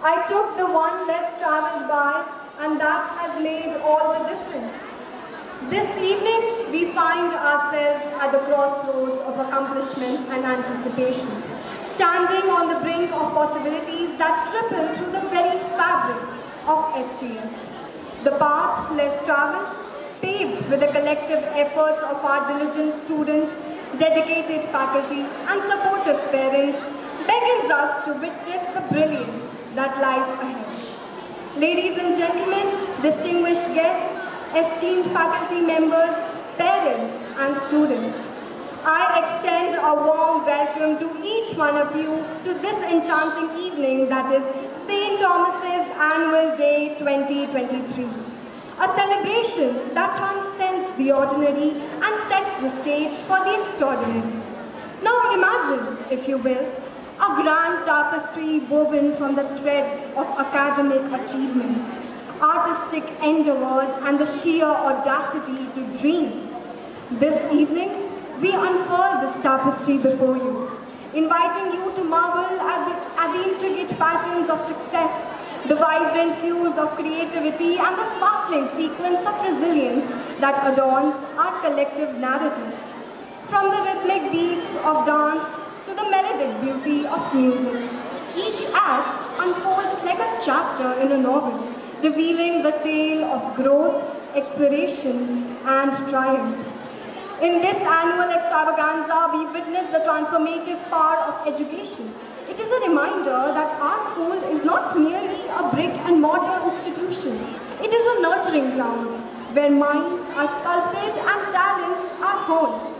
I took the one less traveled by, and that has made all the difference. This evening, we find ourselves at the crossroads of accomplishment and anticipation, standing on the brink of possibilities that triple through the very fabric of STS. The path less traveled, paved with the collective efforts of our diligent students, dedicated faculty, and supportive parents, beckons us to witness the brilliance that lies ahead. Ladies and gentlemen, distinguished guests, esteemed faculty members, parents, and students, I extend a warm welcome to each one of you to this enchanting evening that is St. Thomas's Annual Day 2023. A celebration that transcends the ordinary and sets the stage for the extraordinary. Now imagine, if you will, a grand tapestry woven from the threads of academic achievements, artistic endeavors, and the sheer audacity to dream. This evening, we unfurl this tapestry before you, inviting you to marvel at the intricate patterns of success, the vibrant hues of creativity, and the sparkling sequence of resilience that adorns our collective narrative. From the rhythmic beats of dance to the melodic beauty of music, each act unfolds like a chapter in a novel, revealing the tale of growth, exploration, and triumph. In this annual extravaganza, we witness the transformative power of education. It is a reminder that our school is not merely a brick-and-mortar institution. It is a nurturing ground where minds are sculpted and talents are honed.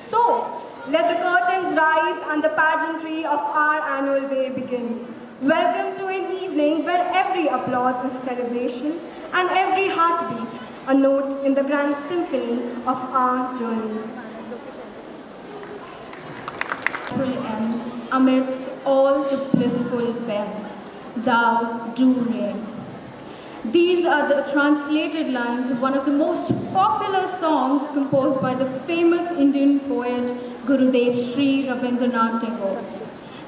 So, let the curtains rise and the pageantry of our annual day begin. Welcome to an evening where every applause is a celebration and every heartbeat a note in the grand symphony of our journey. Ends amidst all the blissful bends, thou do reign. These are the translated lines of one of the most popular songs composed by the famous Indian poet Gurudev Sri Rabindranath Tagore.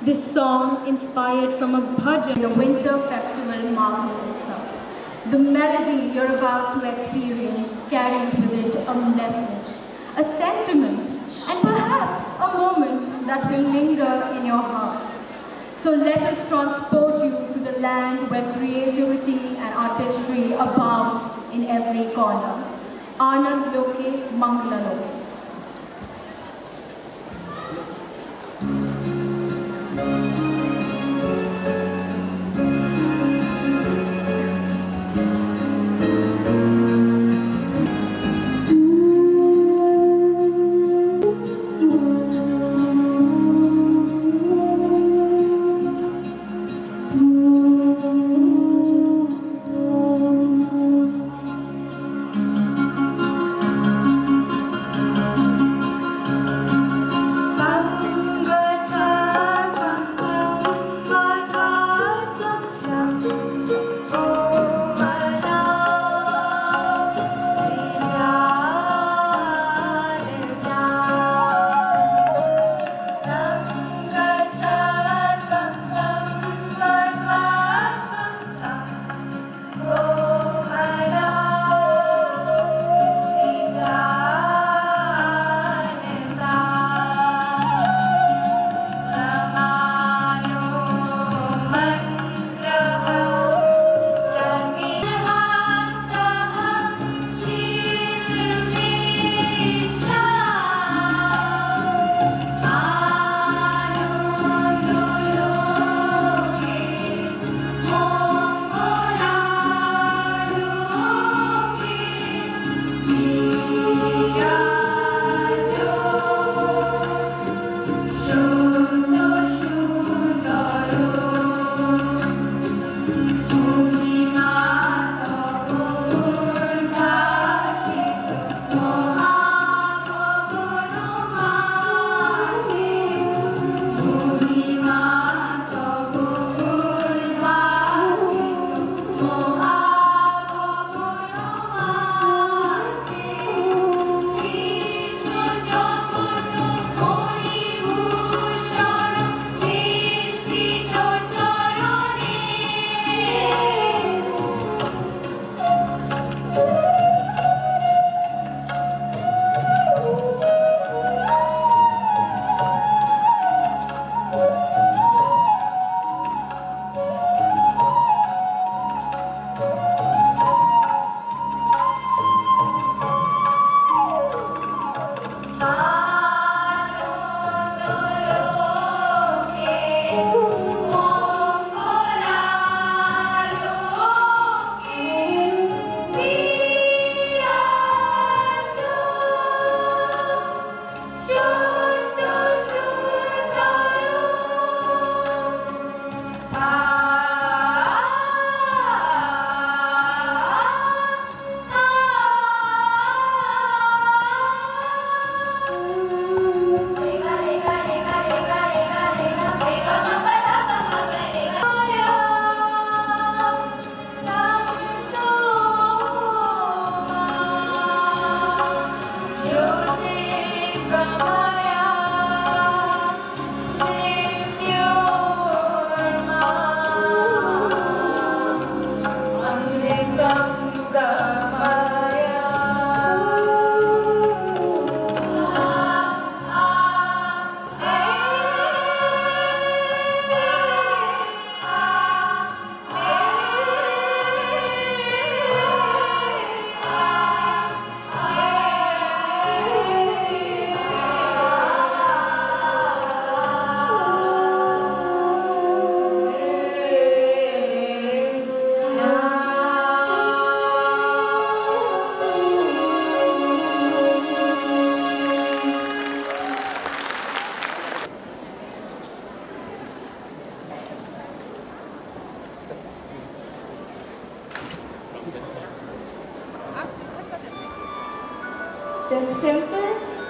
This song, inspired from a bhajan, the winter festival Magh Utsav. The melody you're about to experience carries with it a message, a sentiment, and perhaps a moment that will linger in your hearts. So let us transport you to the land where creativity and artistry abound in every corner. Anand Loke, Mangala Loke.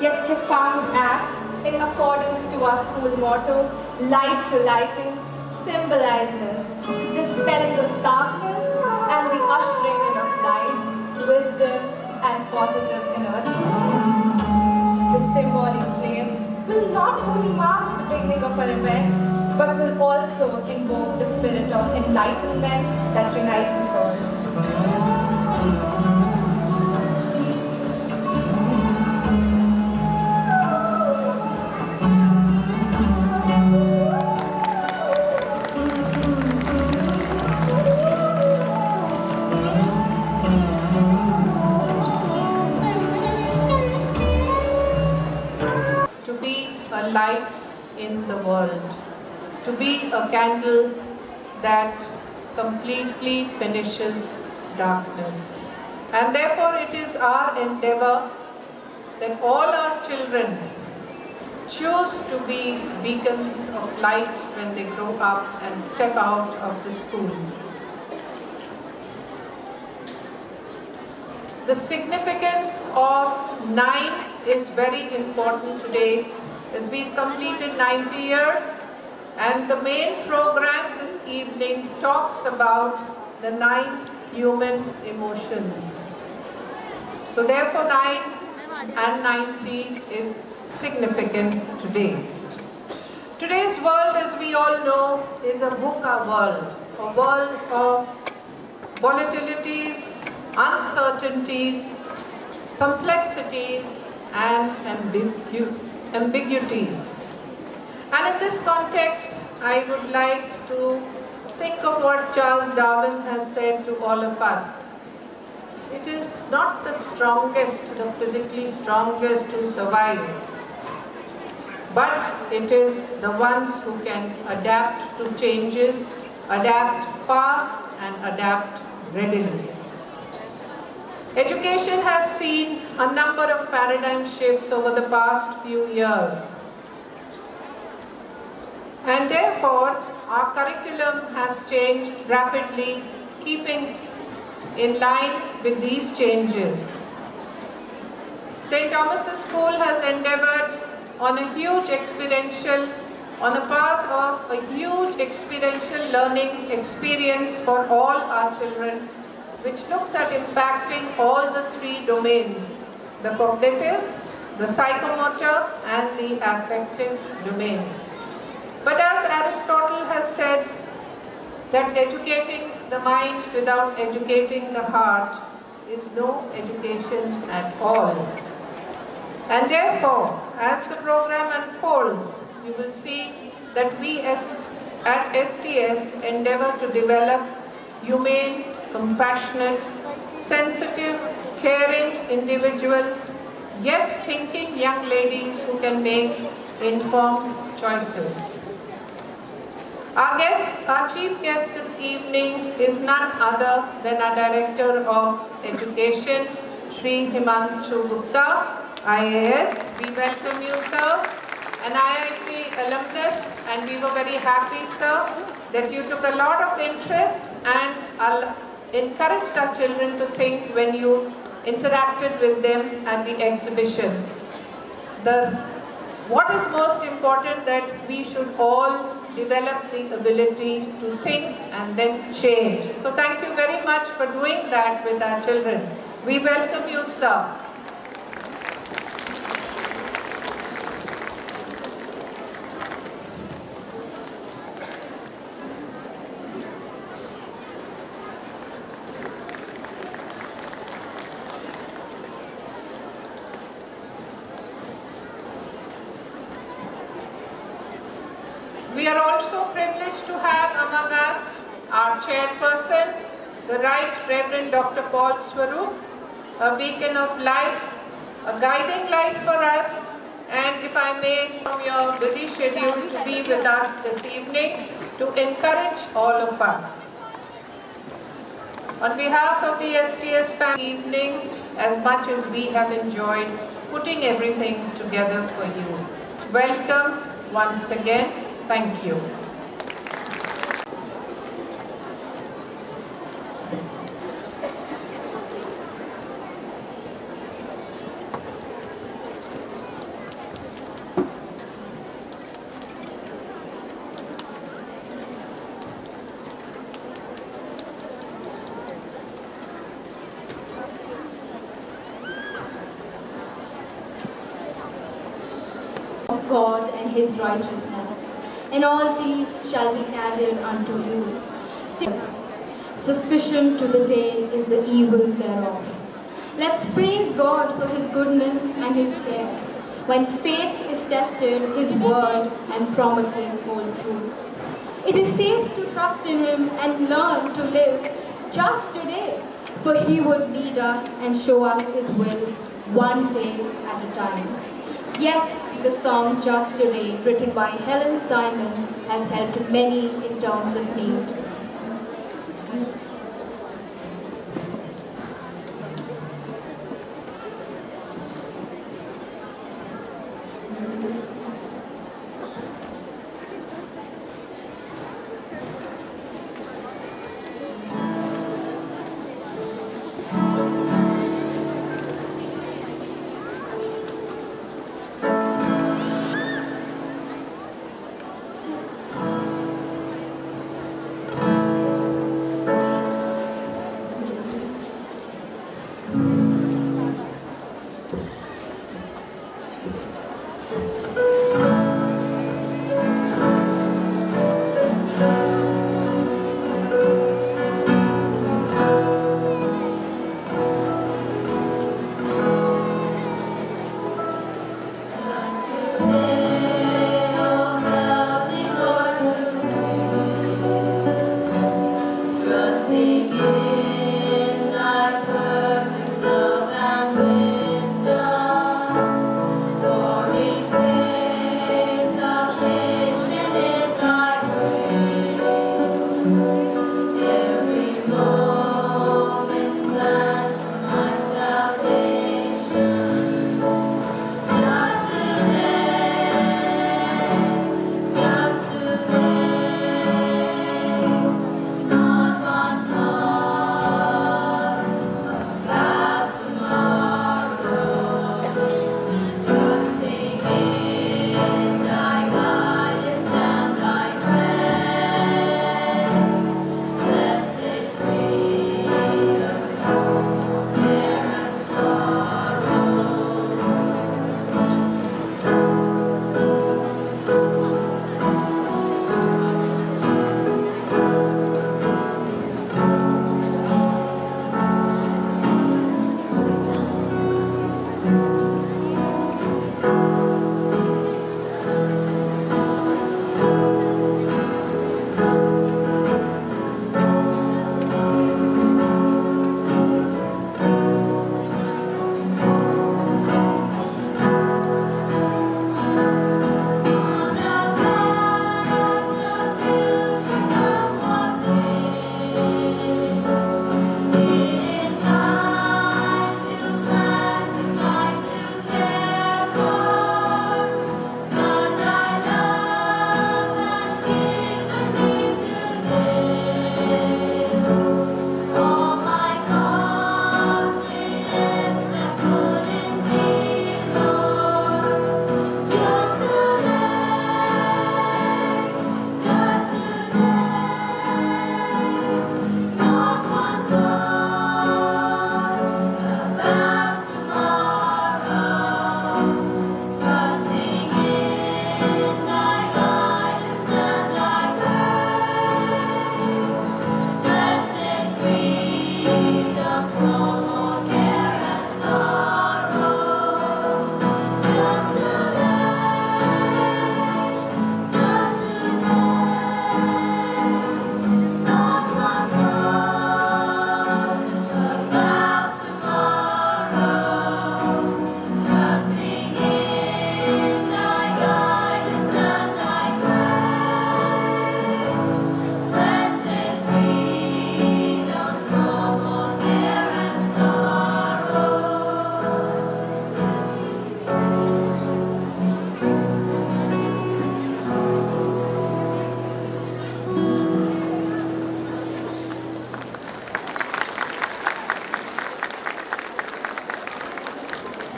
yet profound act in accordance to our school motto, light to lighten, symbolizes dispelling of darkness and the ushering in of light, wisdom and positive energy. The symbolic flame will not only mark the beginning of an event, but will also invoke the spirit of enlightenment that unites us all. To be a light in the world, to be a candle that completely finishes darkness. And therefore it is our endeavor that all our children choose to be beacons of light when they grow up and step out of the school. The significance of 9 is very important today, as we've completed 90 years, and the main program this evening talks about the 9 human emotions. So therefore 9 and 90 is significant today. Today's world, as we all know, is a VUCA world, a world of volatilities, uncertainties, complexities, and ambiguities. And in this context, I would like to think of what Charles Darwin has said to all of us. It is not the strongest, the physically strongest who survive, but it is the ones who can adapt to changes, adapt fast and adapt readily. Education has seen a number of paradigm shifts over the past few years. And therefore, our curriculum has changed rapidly, keeping in line with these changes. St. Thomas's School has endeavored on a path of a huge experiential learning experience for all our children, which looks at impacting all the 3 domains, the cognitive, the psychomotor, and the affective domain. But as Aristotle has said, that educating the mind without educating the heart is no education at all. And therefore, as the program unfolds, you will see that we at STS endeavor to develop humane, compassionate, sensitive, caring individuals, yet thinking young ladies who can make informed choices. Our chief guest this evening is none other than our Director of Education, Shri Himanshu Gupta, IAS. We welcome you, sir, an IIT alumnus, and we were very happy, sir, that you took a lot of interest and encouraged our children to think when you interacted with them at the exhibition. What is most important, that we should all develop the ability to think and then change. So thank you very much for doing that with our children. We welcome you, sir. We are also privileged to have among us our chairperson, the Right Reverend Dr. Paul Swaroop, a beacon of light, a guiding light for us, and if I may, from your busy schedule, to be with us this evening to encourage all of us. On behalf of the STS family evening, as much as we have enjoyed putting everything together for you. Welcome once again. Thank you. of God and his righteousness, and all these shall be added unto you. Sufficient to the day is the evil thereof. Let's praise God for his goodness and his care. When faith is tested, his word and promises hold true. It is safe to trust in him and learn to live just today, for he would lead us and show us his will one day at a time. Yes, the song Just Today, written by Helen Simons, has helped many in times of need.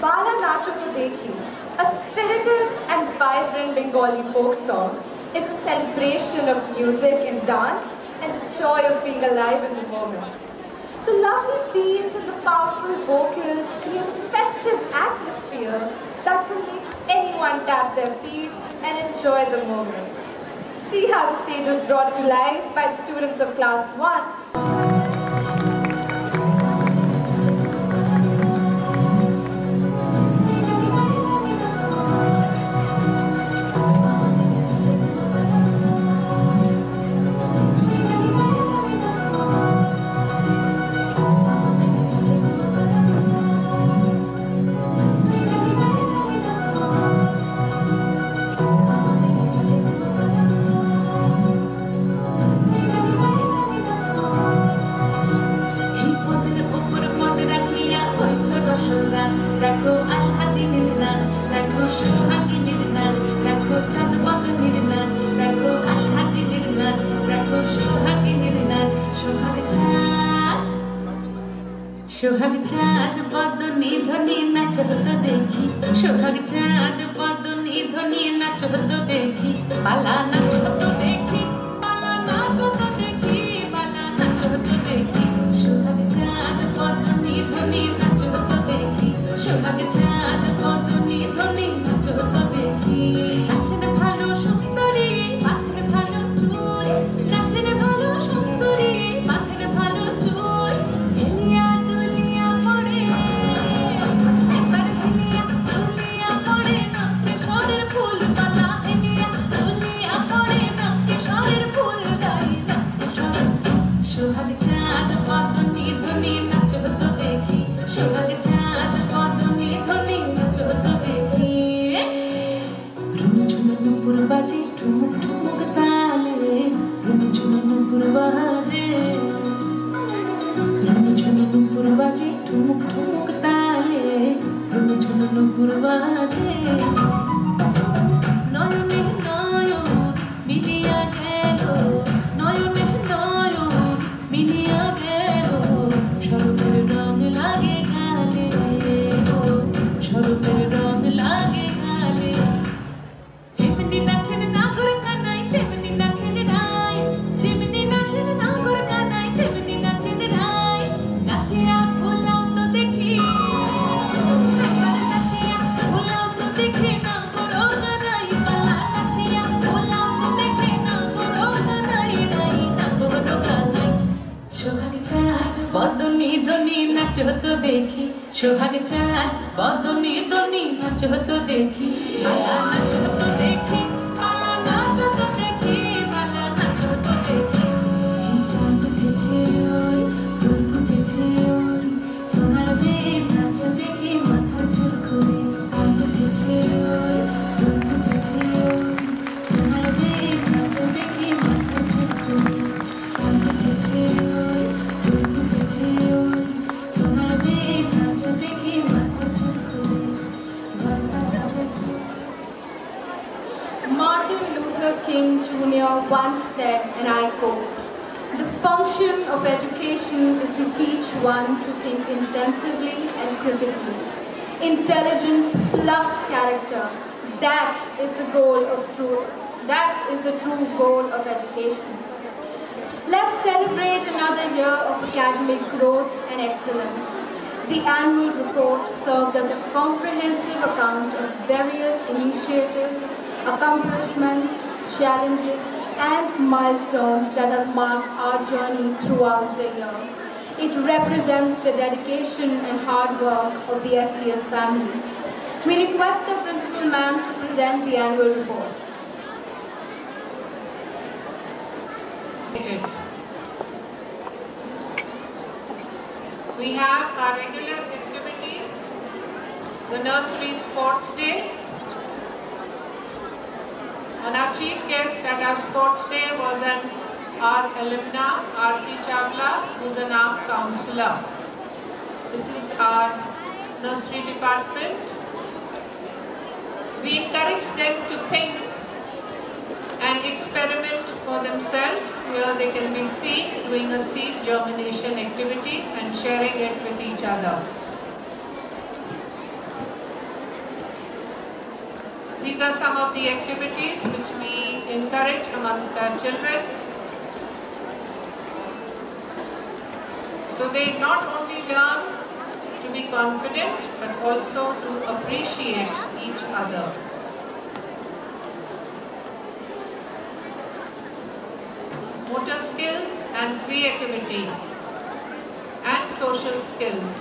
Bala Nacho Ko Dekhi, a spirited and vibrant Bengali folk song, is a celebration of music and dance and the joy of being alive in the moment. The lovely beats and the powerful vocals create a festive atmosphere that will make anyone everyone tap their feet and enjoy the moment. See how the stage is brought to life by the students of class 1. দেখো আল্লাদিনের নাচ, দেখো সোহাগিনীর নাচ, দেখো চাঁদ বদনের নাচ, দেখো আল্লাদিনের নাচ, দেখো সোহাগিনীর নাচ, সোহাগ চাঁদ বদনী ধ্বনি নাচ হতো দেখি, সোহাগ চাঁদ বদনী ধ্বনি নাচ হতো দেখি, পালা নাচ হতো দেখি, পালা নাচ হতো দেখি, পালা নাচ হতো দেখি, সোহাগ চাঁদ বদনী ধ্বনি নাচ হতো দেখি, সোহাগ চাঁদ বদনী ধ্বনি নাচ হতো দেখি। নাচেন ভালো সুন্দরী, মাথের ভালো চুল, নাচেন ভালো সুন্দরী, মাথের ভালো চুল, হেলিয়া দুলিয়া পড়ে, এবার হেলিয়া দুলিয়া পড়ে, নাকে সরের ফুল পালা, হেলিয়া দুলিয়া পড়ে, নাকে সরের ফুল গাই, নাকে সরের সোহাগ চাঁদ বদনী ধ্বনি নাচ হতো দেখি, সোহাগ চাঁদ বদনী ধ্বনি নাচ হতো দেখি। রুমঝুম নুপুর বাজে ঠুমুক ঠুমুক তালে, রুমঝুম নুপুর বাজে, রুমঝুম নুপুর বাজে ঠুমুক ঠুমুক তালে, রুমঝুম নুপুর বাজে। নয়নে নয়ন মিলিয়া গেল, নয়নে নয়ন মিলিয়া গেল, শরতের রং লাগে গালে, শরতের রং লাগে গালে। যেমনি নাচেন নাগর কানাই, তেমনি নাচেন রাই, যেমনি নাচেন নাগর কানাই, তেমনি নাচেন রাই। নাচিয়া ভোলাও তো দেখি, একবার নাচিয়া ভোলাও তো দেখি, নাগর কানাই পালা, নাচিয়া ভোলাও তো দেখি, নাগর কানাই রাই, নাগর কানাই। সোহাগ চাঁদ বদনী ধ্বনি নাচ হতো দেখি, সোহাগ চাঁদ বদনী ধ্বনি নাচ হতো দেখি, পালা নাচ হতো দেখি, পালা নাচ হতো দেখি, পালা নাচ হতো দেখি। চাঁদ উঠেছে ওই, ফুল ফুটেছে ওই, সোনার বেশ নাচ দেখি মাথা চুল করে। চাঁদ উঠেছে ওই, ফুল ফুটেছে ওই, সোনার বেশ নাচ দেখি মাথা চুল করে। চাঁদ উঠেছে ওই, ফুল ফুটেছে ওই, সোনার বেশ নাচ দেখি মাথা চুল করে। ঘর সাজাবে Martin Luther King Jr. once said, and I quote, "The function of education is to teach one to think intensively and critically. Intelligence plus character, that is the goal of truth. That is the true goal of education." Let's celebrate another year of academic growth and excellence. The annual report serves as a comprehensive account of various initiatives, accomplishments, challenges, and milestones that have marked our journey throughout the year. It represents the dedication and hard work of the STS family. We request the principal ma'am to present the annual report. We have our regular activities, the nursery sports day. And our chief guest at our sports day was our alumna, Aarti Chawla, who's an art counselor. This is our nursery department. We encourage them to think and experiment for themselves. Here they can be seen doing a seed germination activity and sharing it with each other. These are some of the activities which we encourage amongst our children. So they not only learn to be confident but also to appreciate each other. and creativity and social skills.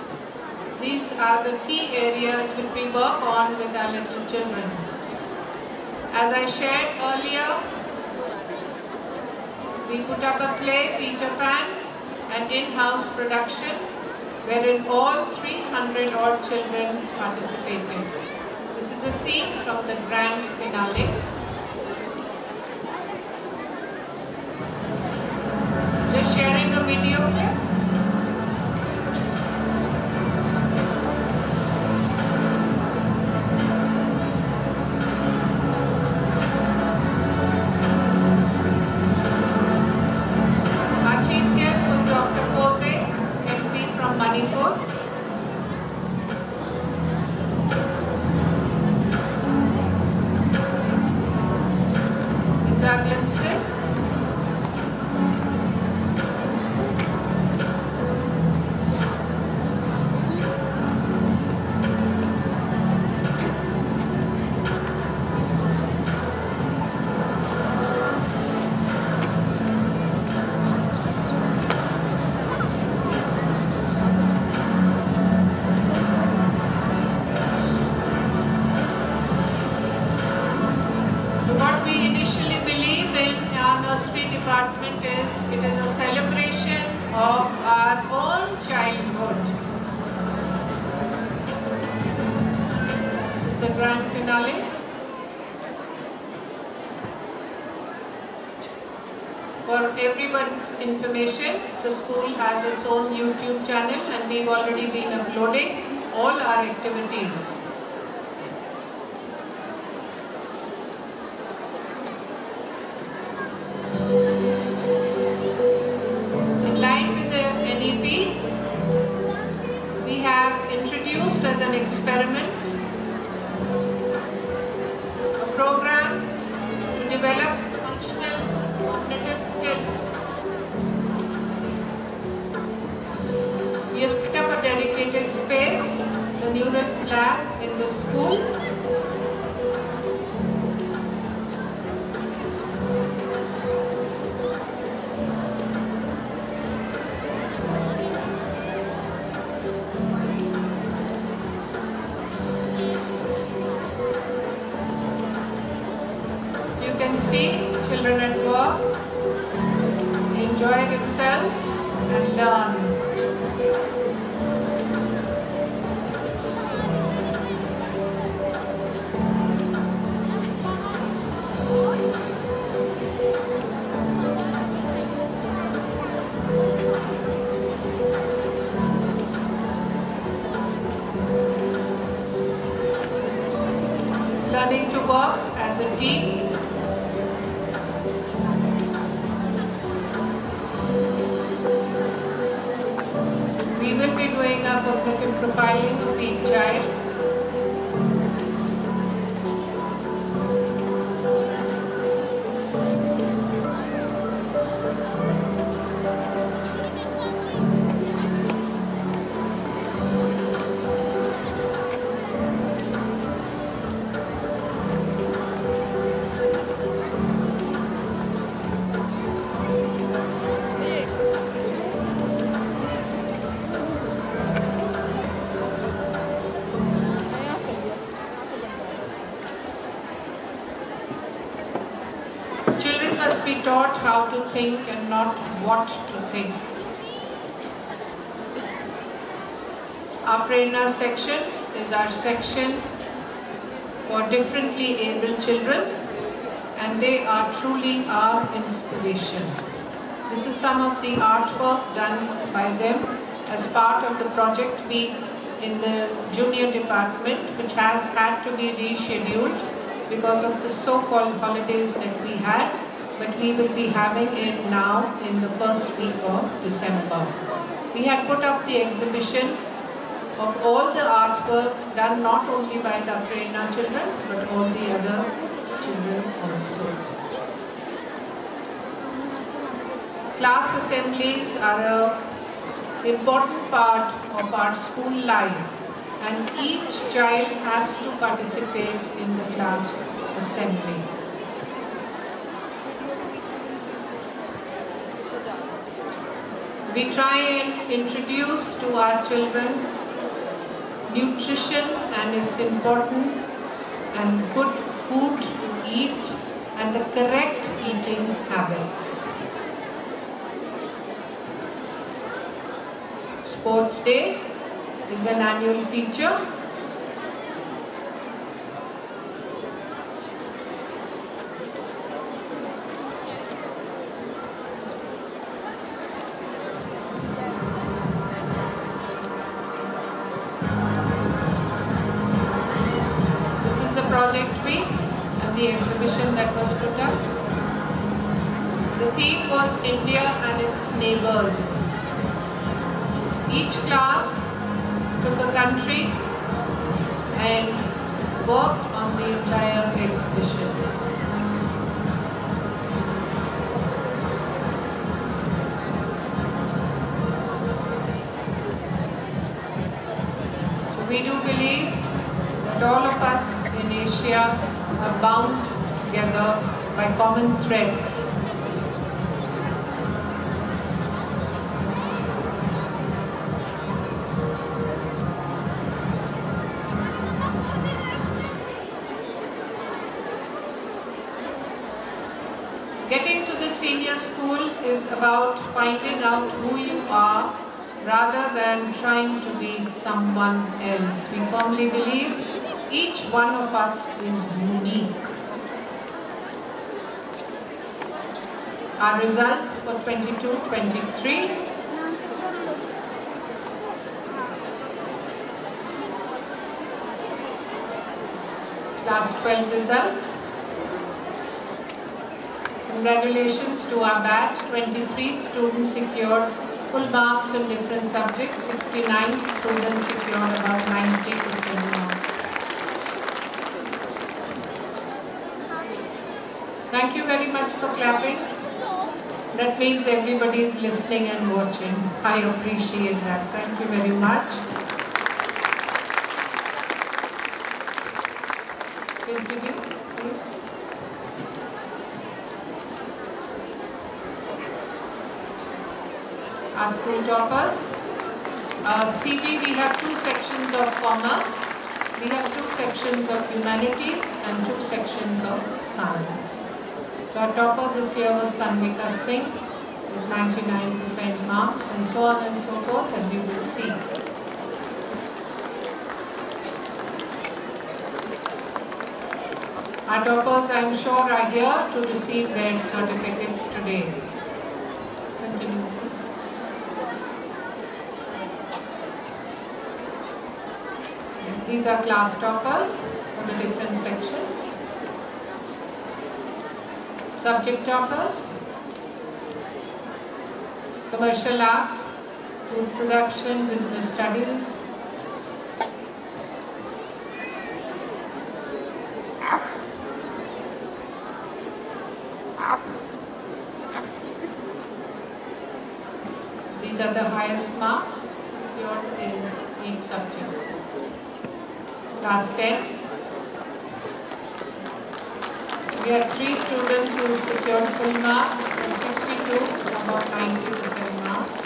These are the key areas which we work on with our little children. As I shared earlier, we put up a play, Peter Pan, an in-house production wherein all 300 odd children participated. This is a scene from the grand finale. Just sharing a video clip. Our chief guest was Dr. Pose, MP from Manipur. These are glimpses. What we initially believe in our nursery department is it is a celebration of our own childhood. This is the grand finale. For everyone's information, the school has its own YouTube channel and we've already been uploading all our activities. In line with the NEP, we have introduced as an experiment a program to develop functional cognitive skills. We have put up a dedicated space, the Neurals Lab in the school. You can see children at work, enjoy themselves and learn. Learning to work as a team. We will be doing a cognitive profiling of each child. Children must be taught how to think and not what to think. Our Prerna section is our section for differently abled children, and they are truly our inspiration. This is some of the artwork done by them as part of the project week in the junior department, which has had to be rescheduled because of the so-called holidays that we had, but we will be having it now in the first week of December. We had put up the exhibition of all the artwork done not only by the Prerna children, but all the other children also. Class assemblies are an important part of our school life, and each child has to participate in the class assembly. We try and introduce to our children nutrition and its importance and good food to eat and the correct eating habits. Sports Day is an annual feature. This is the project week and the exhibition that was put up. The theme was India and its neighbors. Each class took a country and worked on the entire exhibition. So we do believe that all of us in Asia are bound together by common threads. Getting to the senior school is about finding out who you are rather than trying to be someone else. We firmly believe each one of us is unique. Our results for 22-23. Class 12 results. Congratulations to our batch. 23 students secured full marks in different subjects. 69 students secured about 90% marks. Thank you very much for clapping. That means everybody is listening and watching. I appreciate that. Thank you very much. Continue, please. Our school toppers. CG, we have 2 sections of commerce. We have 2 sections of humanities and 2 sections of science. So our topper this year was Tanvika Singh with 99% marks and so on and so forth, as you will see. Our toppers, I am sure, are here to receive their certificates today. Continue, please. These are class toppers for the different sections. Subject toppers. Commercial art, food production, business studies. These are the highest marks secured in each subject. Class 10. We had 3 students who secured full marks and 62 about 90% marks.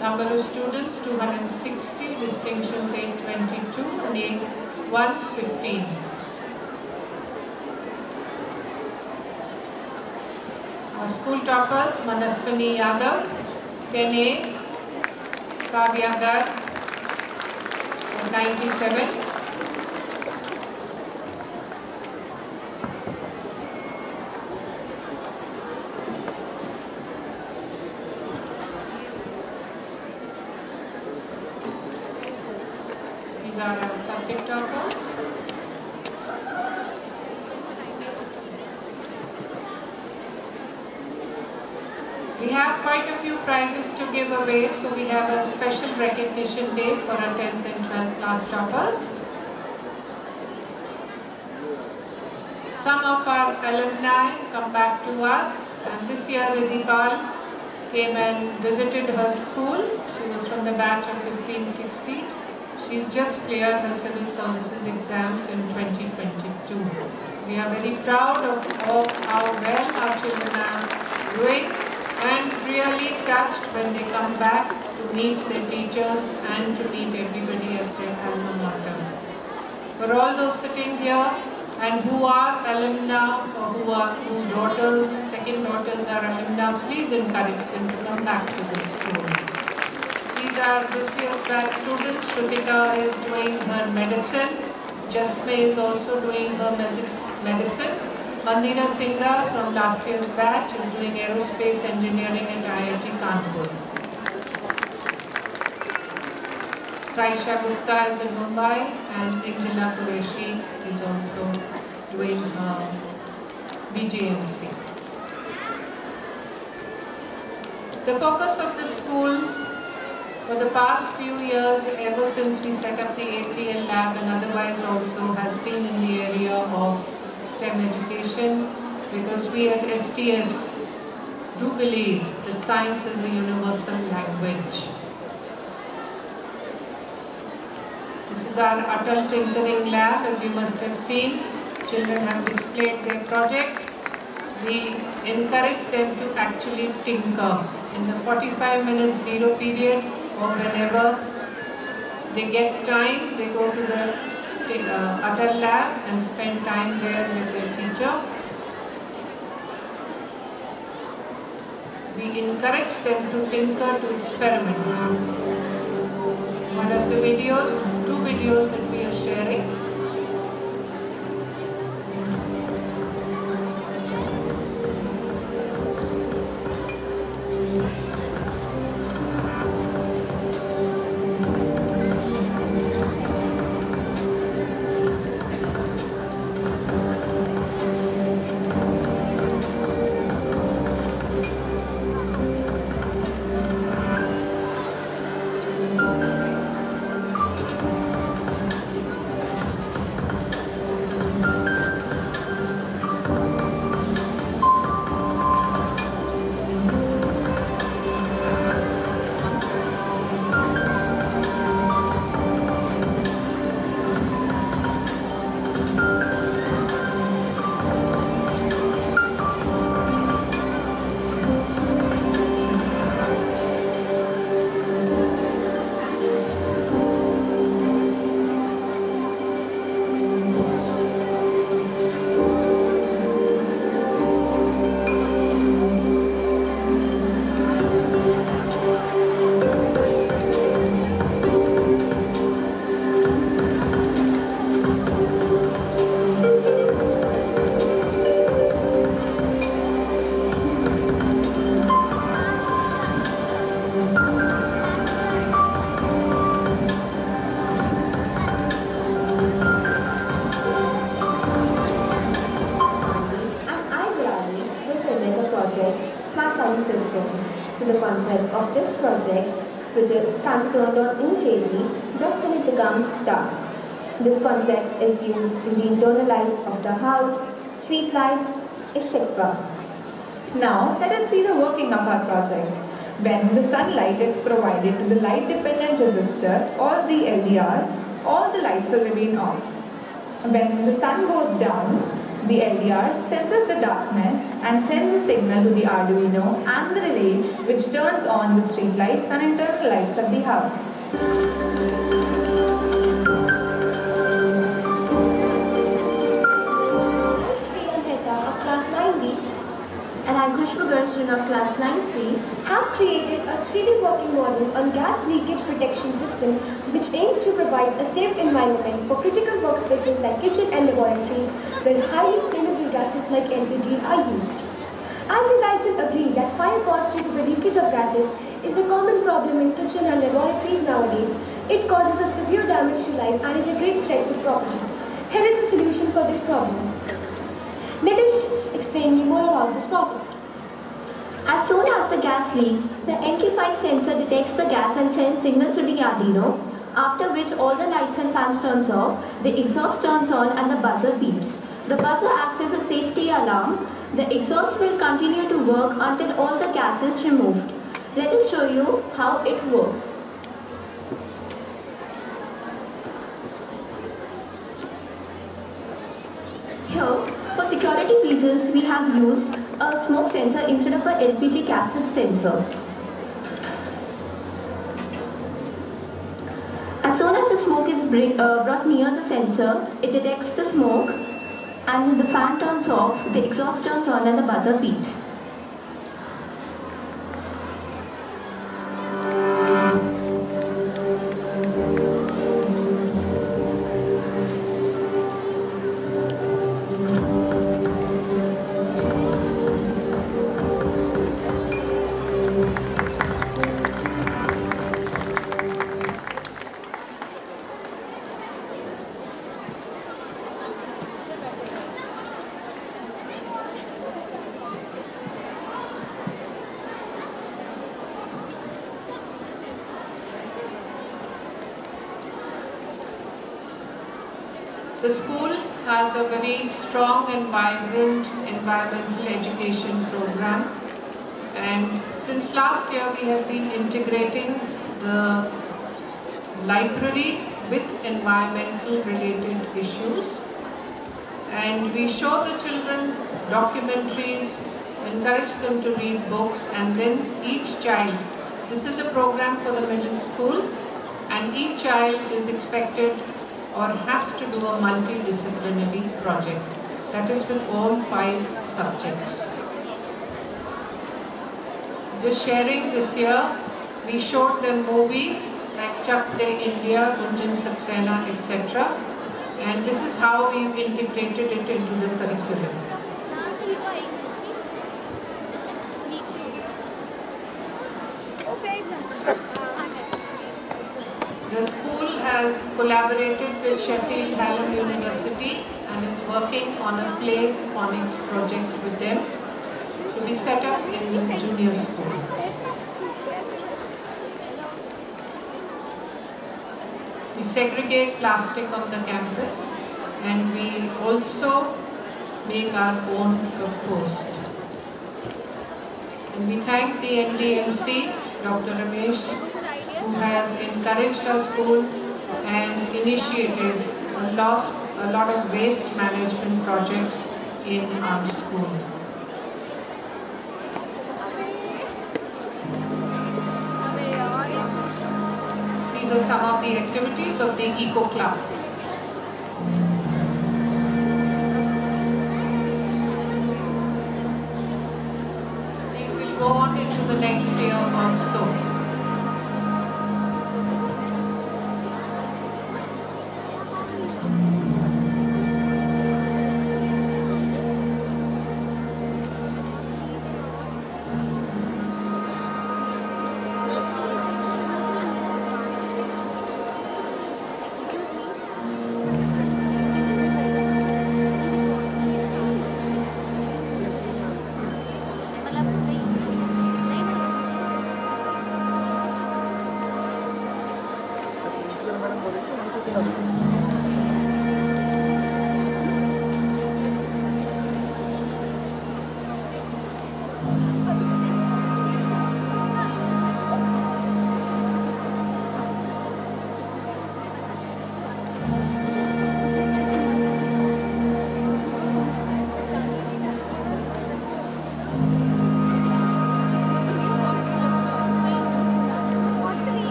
Number of students 260, distinctions 822 and A1s 15. Our school toppers Manaswini Yadav, 10A, Kavya Garg, 97. These are our subject toppers. We have quite a few prizes to give away, so we have a special recognition day for our 10th and 12th class toppers. Some of our alumni come back to us, and this year Ridhipal came and visited her school. She was from the batch of 1560. She She's just cleared her civil services exams in 2022. We are very proud of how well our children are doing and really touched when they come back to meet their teachers and to meet everybody at their alma mater. For all those sitting here and who are alumni or whose daughters, second daughters are alumni, please encourage them to come back to this school. These are this year's batch students. Shrutika is doing her medicine. Jasmine is also doing her medicine. Mandira Singha from last year's batch is doing aerospace engineering at IIT Kanpur. Saisha Gupta is in Mumbai and Injila Qureshi is also doing her BJMC. The focus of the school for the past few years, ever since we set up the ATL lab and otherwise also, has been in the area of STEM education, because we at STS do believe that science is a universal language. This is our Atal Tinkering Lab. As you must have seen, children have displayed their project. We encourage them to actually tinker. In the 45-minute zero period, or whenever they get time, they go to the Atal lab and spend time there with their teacher. We encourage them to tinker, to experiment. One of the videos, two videos that we are sharing. To the concept of this project, switches can be turned on immediately just when it becomes dark. This concept is used in the internal lights of the house, street lights, etc. Now, let us see the working of our project. When the sunlight is provided to the light-dependent resistor or the LDR, all the lights will remain off. When the sun goes down, the LDR senses the darkness and sends a signal to the Arduino and the relay, which turns on the street lights and internal lights of the house. Of class 9B and I'm Khushbu Garshan of class 9C have created a 3D working model on gas leakage protection system which aims to provide a safe environment for critical workspaces like kitchen and laboratories where highly flammable gases like LPG are used. As you guys will agree that fire caused due to the leakage of gases is a common problem in kitchen and laboratories nowadays, it causes a severe damage to life and is a great threat to property. Here is a solution for this problem. Let us explain you more about this problem. As soon as the gas leaks, the NK5 sensor detects the gas and sends signals to the Arduino, after which all the lights and fans turns off, the exhaust turns on and the buzzer beeps. The buzzer acts as a safety alarm. The exhaust will continue to work until all the gas is removed. Let us show you how it works. Here, for security reasons, we have used a smoke sensor instead of a LPG gases sensor. As soon as the smoke is brought near the sensor, it detects the smoke and the fan turns off, the exhaust turns on and the buzzer beeps. The school has a very strong and vibrant environmental education program, and since last year we have been integrating the library with environmental related issues, and we show the children documentaries, encourage them to read books, and then each child, this is a program for the middle school, and each child is expected or has to do a multidisciplinary project. That is with all 5 subjects. Just sharing this year, we showed them movies like Chak De India, Gunjan Saxena, etc. And this is how we've integrated it into the curriculum. The school has collaborated with Sheffield Hallam University and is working on a play phonics project with them to be set up in the junior school. We segregate plastic on the campus and we also make our own compost. And we thank the NDMC, Dr. Ramesh, who has encouraged our school and initiated a lot of waste management projects in our school. These are some of the activities of the Eco Club. We will go on into the next year also.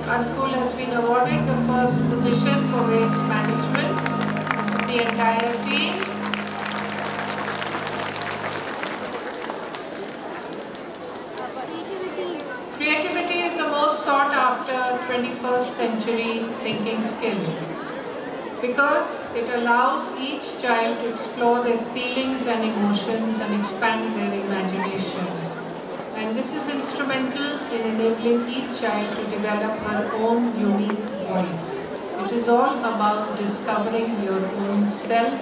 Our school has been awarded the first position for waste management. The entire team. Creativity is the most sought after 21st century thinking skill because it allows each child to explore their feelings and emotions and expand their imagination. And this is instrumental in enabling each child to develop her own unique voice. It is all about discovering your own self,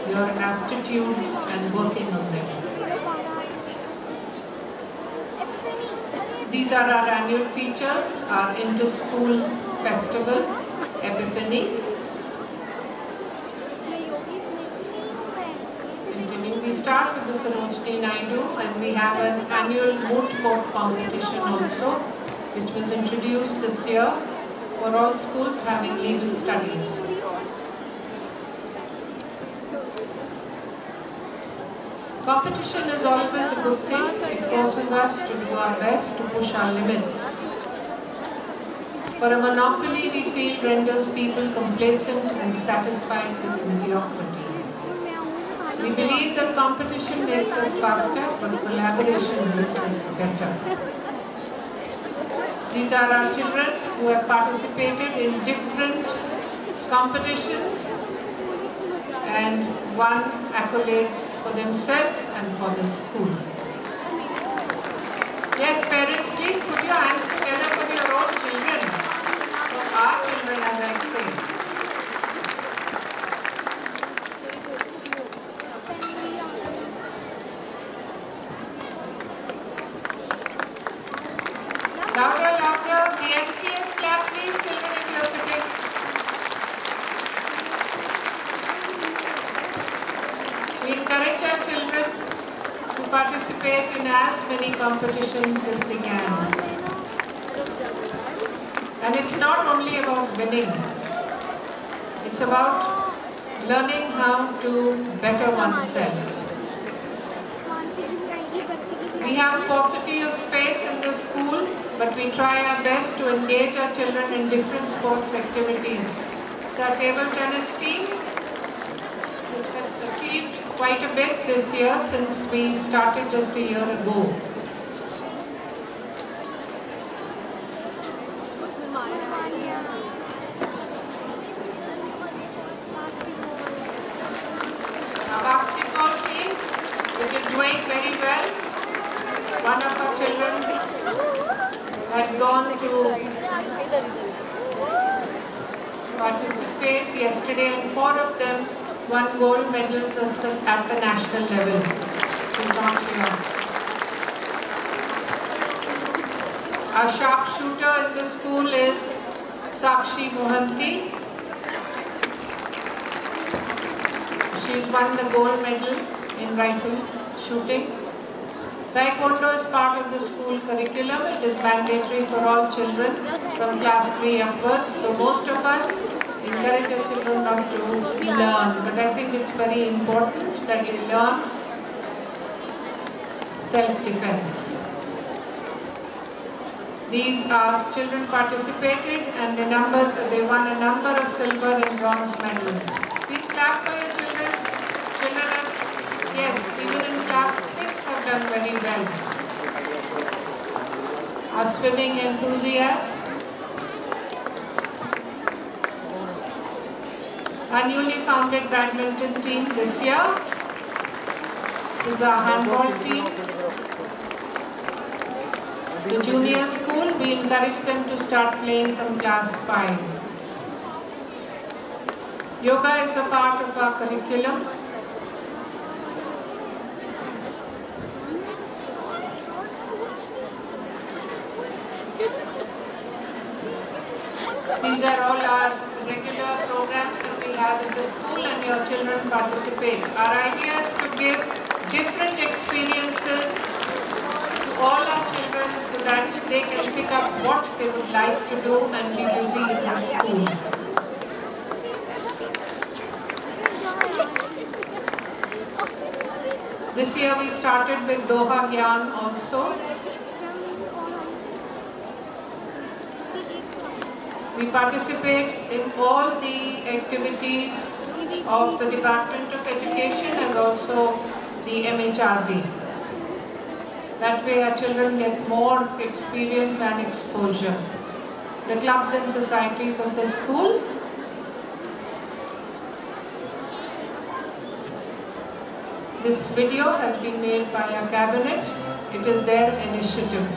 your aptitudes, and working on them. These are our annual features, our inter-school festival, Epiphany. We start with the Sarojini Naidu, and we have an annual moot court competition also, which was introduced this year for all schools having legal studies. Competition is always a good thing. It forces us to do our best to push our limits. For a monopoly, we feel renders people complacent and satisfied with mediocrity. We believe that competition makes us faster, but collaboration makes us better. These are our children who have participated in different competitions and won accolades for themselves and for the school. Yes, parents, please put your hands together for your own children, for our children, as I say. Louder, louder. The STS clap, please, children, if you are sitting. We encourage our children to participate in as many competitions as they can. And it's not only about winning. It's about learning how to better oneself. We have paucity of space in the school, but we try our best to engage our children in different sports activities. It's our table tennis team, which has achieved quite a bit this year since we started just a year ago. Our basketball team, which is doing very well. One of our children had gone to participate yesterday, and 4 of them won gold medals at the national level. Our sharpshooter in the school is Sakshi Mohanty. She's won the gold medal in rifle shooting. Taekwondo is part of the school curriculum. It is mandatory for all children from class 3 upwards. So most of us encourage our children not to learn, but I think it's very important that they learn self-defense. These are children participated and they won a number of silver and bronze medals. Please clap for your children. Children have, yes, even in class 6 have done very well. Our swimming enthusiasts. Our newly founded badminton team this year. This is our handball team. The junior school, we encourage them to start playing from class 5. Yoga is a part of our curriculum. These are all our regular programs that we have in the school, and your children participate. Our idea is to give different experiences to all our children so that they can pick up what they would like to do and be busy in the school. This year we started with Doha Gyan also. We participate in all the activities of the Department of Education and also the MHRD. That way our children get more experience and exposure. The clubs and societies of the school. This video has been made by our cabinet. It is their initiative.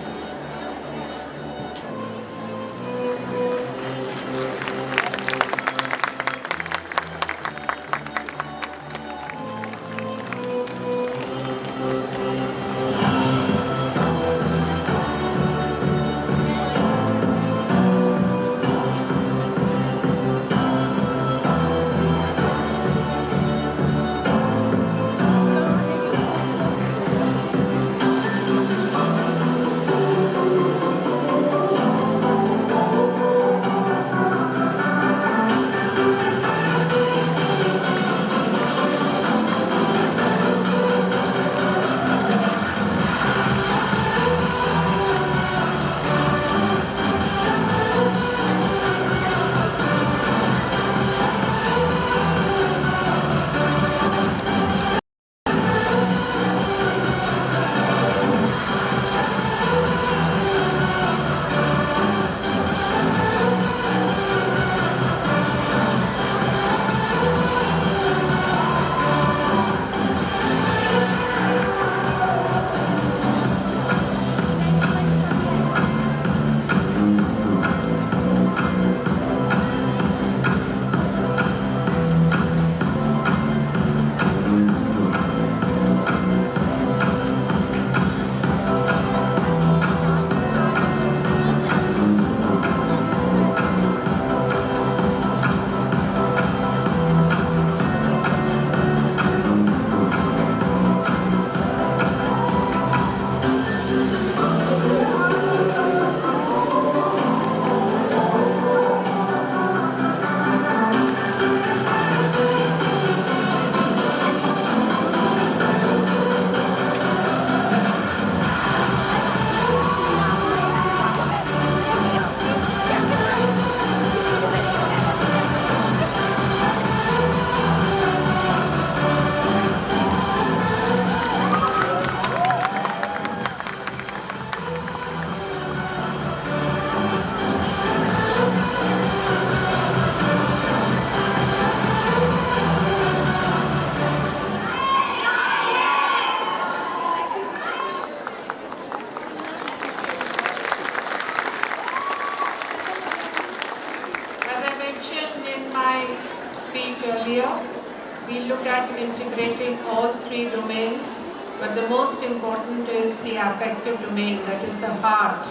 integrating all three domains, but the most important is the affective domain, that is the heart.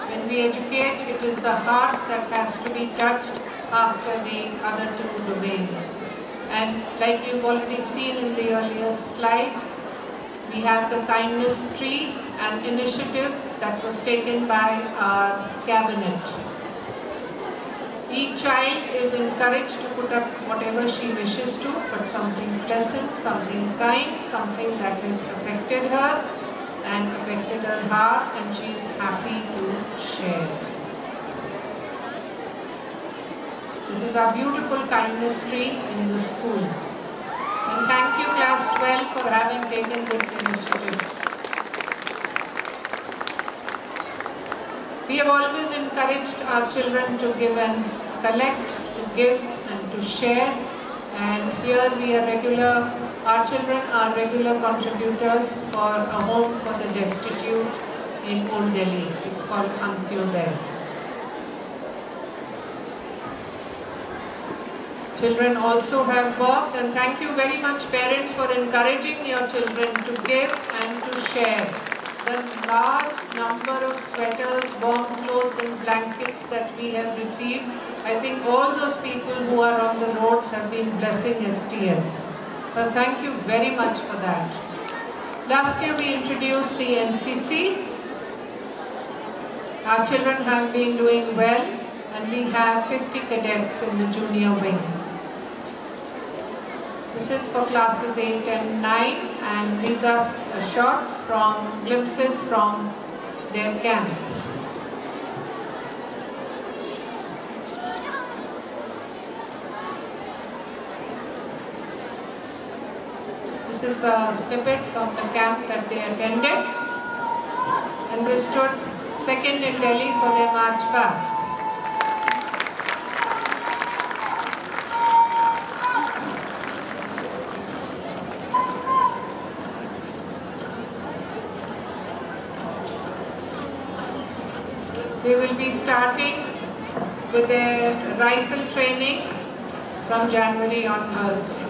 When we educate, it is the heart that has to be touched after the other two domains. And like you've already seen in the earlier slide, we have the kindness tree, an initiative that was taken by our cabinet. Each child is encouraged to put up whatever she wishes to, but something pleasant, something kind, something that has affected her and affected her heart, and she is happy to share. This is our beautiful kindness tree in the school. And thank you class 12 for having taken this initiative. We have always encouraged our children to give and collect, to give and to share. And here we are our children are regular contributors for a home for the destitute in Old Delhi. It's called Antyodaya. Children also have worked, and thank you very much parents for encouraging your children to give and to share. The large number of sweaters, warm clothes and blankets that we have received, I think all those people who are on the roads have been blessing STS. So thank you very much for that. Last year we introduced the NCC. Our children have been doing well, and we have 50 cadets in the junior wing. This is for classes 8 and 9, and these are shots from glimpses from their camp. This is a snippet from the camp that they attended, and they stood second in Delhi for their march past. They will be starting with their rifle training from January onwards.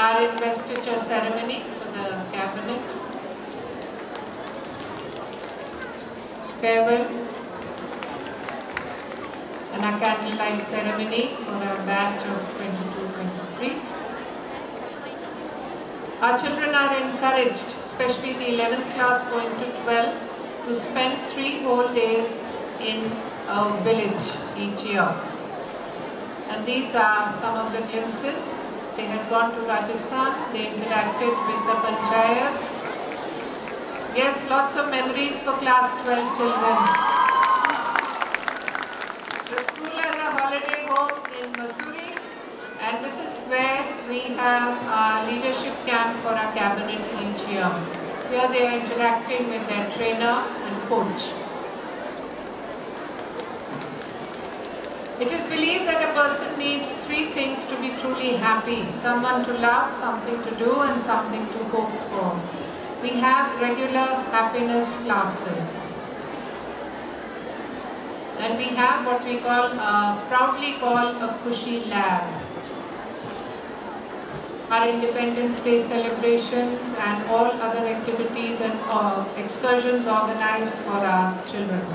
Our investiture ceremony for the cabinet. Farewell and a candlelight ceremony for our batch of 22-23. Our children are encouraged, especially the 11th class going to 12, to spend 3 whole days in a village each year. And these are some of the glimpses. They had gone to Rajasthan, they interacted with the Panchayat. Yes, lots of memories for class 12 children. The school has a holiday home in Mussoorie, and this is where we have our leadership camp for our cabinet each year. Here they are interacting with their trainer and coach. It is believed that a person needs 3 things to be truly happy: someone to love, something to do, and something to hope for. We have regular happiness classes. And we have what we proudly call a Khushi Lab. Our Independence Day celebrations and all other activities and excursions organized for our children.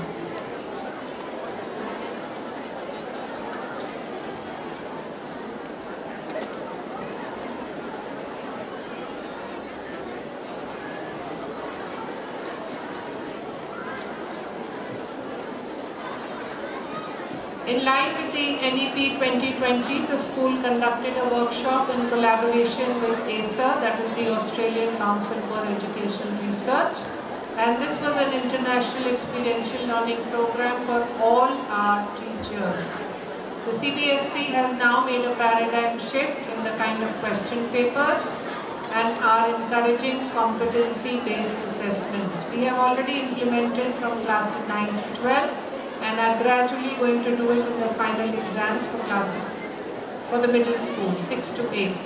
In line with the NEP 2020, the school conducted a workshop in collaboration with ACER, that is the Australian Council for Education Research. And this was an international experiential learning program for all our teachers. The CBSE has now made a paradigm shift in the kind of question papers and are encouraging competency-based assessments. We have already implemented from classes 9 to 12 and are gradually going to do it in the final exams for classes for the middle school, 6 to 8.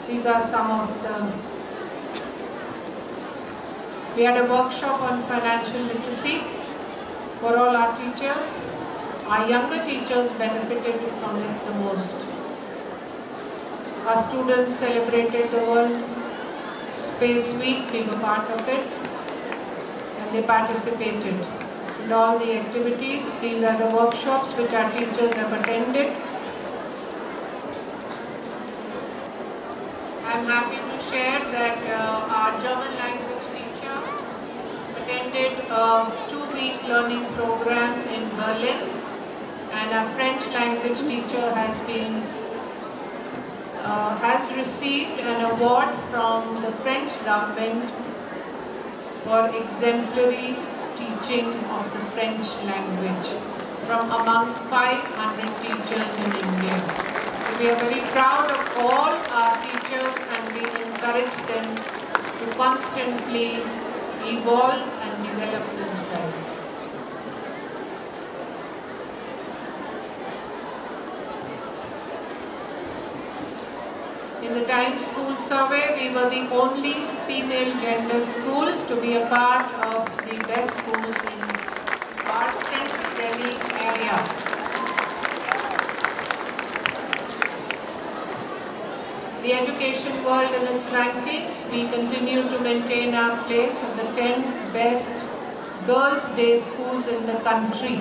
These are some of the... We had a workshop on financial literacy for all our teachers. Our younger teachers benefited from it the most. Our students celebrated the World Space Week, we were part of it, and they participated in all the activities. These are the workshops which our teachers have attended. I'm happy to share that our German language teacher attended a 2-week learning program in Berlin, and our French language teacher has received an award from the French government for exemplary teaching of the French language from among 500 teachers in India. So we are very proud of all our teachers and we encourage them to constantly evolve and develop themselves. In the Times School survey, we were the only female gender school to be a part of the best schools in our Central Delhi area. The education world in its rankings, we continue to maintain our place of the 10 best girls' day schools in the country.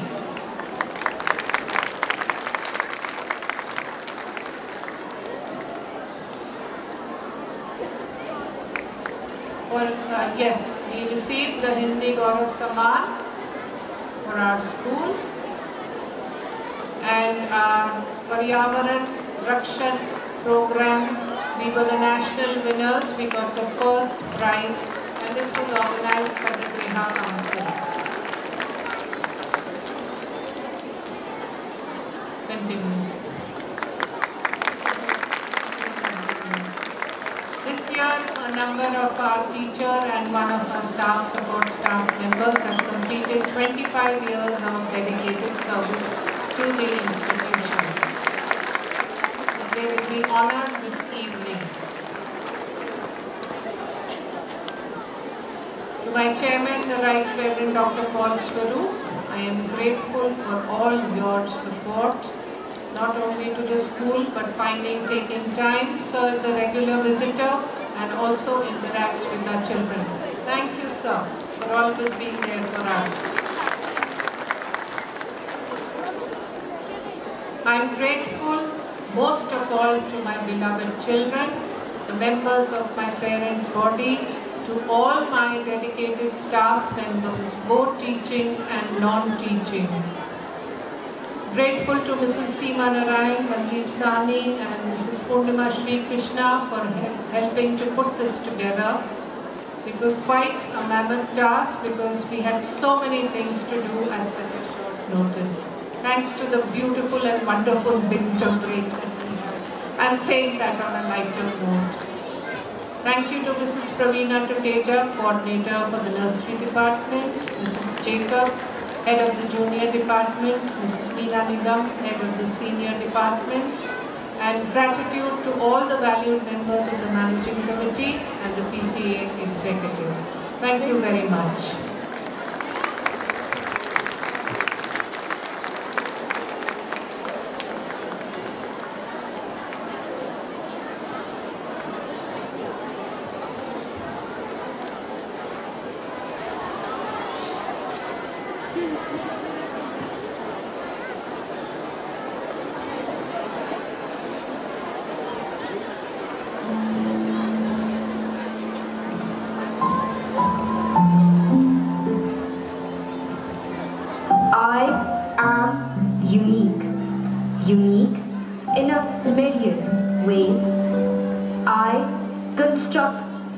Yes, we received the Hindi Gaurav Samman for our school, and our Paryavaran Rakshan program, we were the national winners. We got the first prize, and this was organized by the Griha Council. Continue. This year, a number of our teacher and one of our staff, support staff members have completed 25 years of dedicated service to the institution. They will be honored this evening. To my chairman, the Right Reverend Dr. Paul Swaroop, I am grateful for all your support, not only to the school, but taking time, sir, as a regular visitor and also interacts with our children. Thank you, sir, for always being there for us. I am grateful most of all to my beloved children, the members of my parent body, to all my dedicated staff members, both teaching and non-teaching. Grateful to Mrs. Seema Narayan, Mandeep Sani and Mrs. Purnima Sri Krishna for helping to put this together. It was quite a mammoth task because we had so many things to do at such a short notice. Thanks to the beautiful and wonderful winter break that we had. I'm saying that on a lighter note. Thank you to Mrs. Praveena Tuteja, Coordinator for the Nursery Department, Mrs. Jacob, Head of the Junior Department, Mrs. Meena Nigam, Head of the Senior Department, and gratitude to all the valued members of the Managing Committee and the PTA Executive. Thank you very much.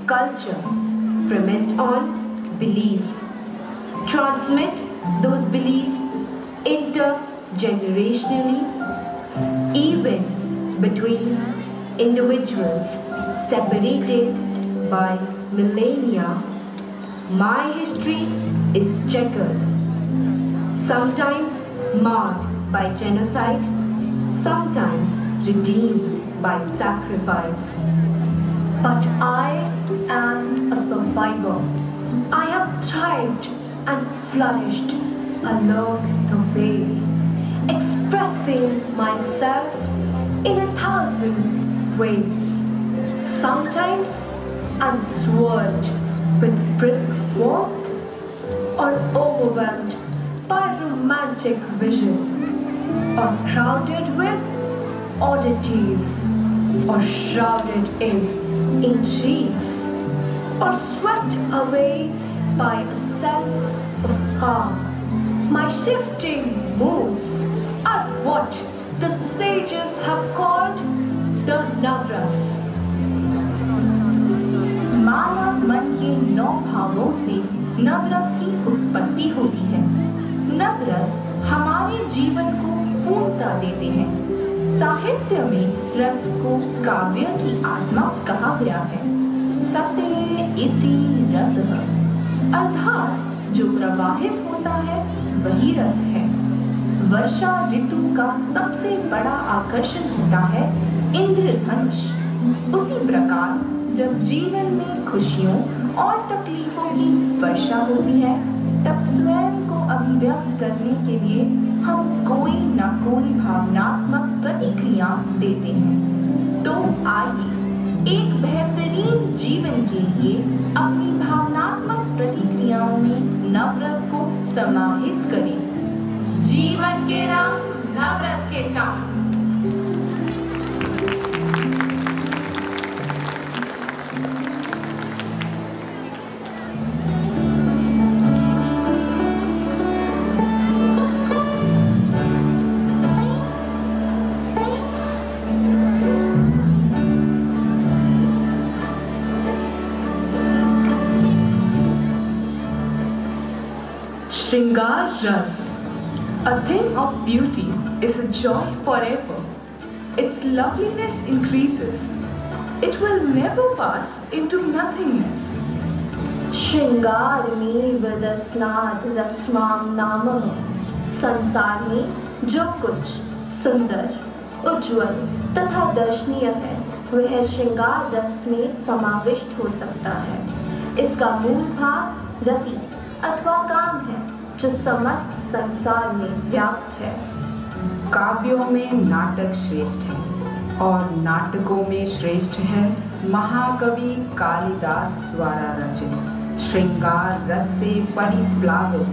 culture premised on belief. Transmit those beliefs intergenerationally, even between individuals separated by millennia. My history is checkered, sometimes marred by genocide, sometimes redeemed by sacrifice. But I am a survivor. I have thrived and flourished along the way, expressing myself in 1,000 ways. Sometimes I'm swirled with brisk warmth or overwhelmed by romantic vision, or crowded with oddities, or shrouded in intrigues, or swept away by a sense of calm. My shifting moods are what the sages have called the Navras. मानव मन के 9 भावों से नवरस की उत्पत्ति होती है। नवरस हमारे जीवन को पूर्णता देते हैं। साहित्य में रस को काव्य की आत्मा कहा गया है। सत्य इति रसः, अर्थात जो प्रवाहित होता है वही रस है। वर्षा ऋतु का सबसे बड़ा आकर्षण होता है इंद्रधनुष। उसी प्रकार जब जीवन में खुशियों और तकलीफों की वर्षा होती है, तब स्वयं को अभिव्यक्त करने के लिए हम कोई न कोई भावनात्मक प्रतिक्रिया देते हैं। तो आइए एक बेहतरीन जीवन के लिए अपनी भावनात्मक प्रतिक्रियाओं में नवरस को समाहित करें। जीवन के रंग नवरस के साथ। Shringar Ras, a thing of beauty, is a joy forever. Its loveliness increases. It will never pass into nothingness. श्रृंगार में विदस्नाद रस्माम नामः। संसार में जो कुछ सुंदर, उज्ज्वल तथा दर्शनीय है, वह श्रृंगार रस में समाविष्ट हो सकता है। इसका मूल भाव रति अथवा काम है, जो समस्त संसार में व्याप्त है। काव्यों में नाटक श्रेष्ठ है और नाटकों में श्रेष्ठ है महाकवि कालिदास द्वारा रचित श्रृंगार रस से परिप्लावित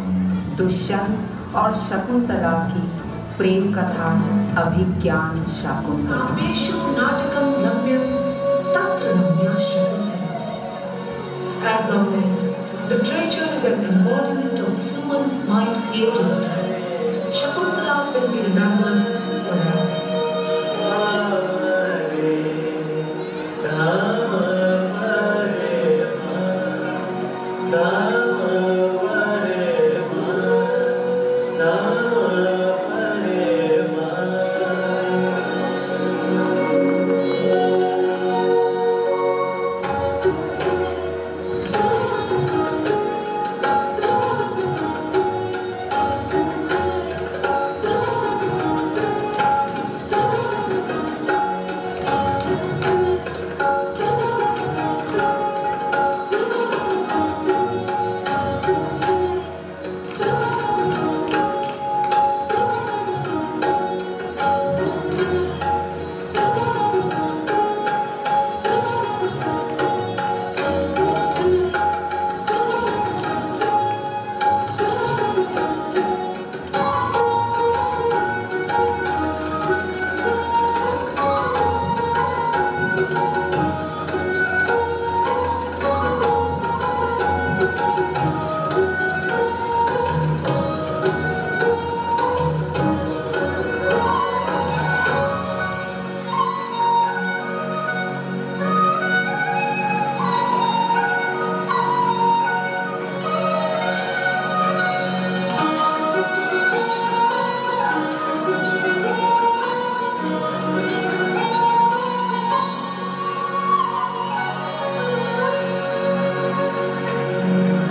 दुष्यंत और शकुंतला की प्रेम कथा अभिज्ञान शाकुंतला। काव्येषु नाटकं नव्यं तत्र नव्या Shakuntala. As long as literature is an embodiment of human's mind creativity, Shakuntala will be remembered forever.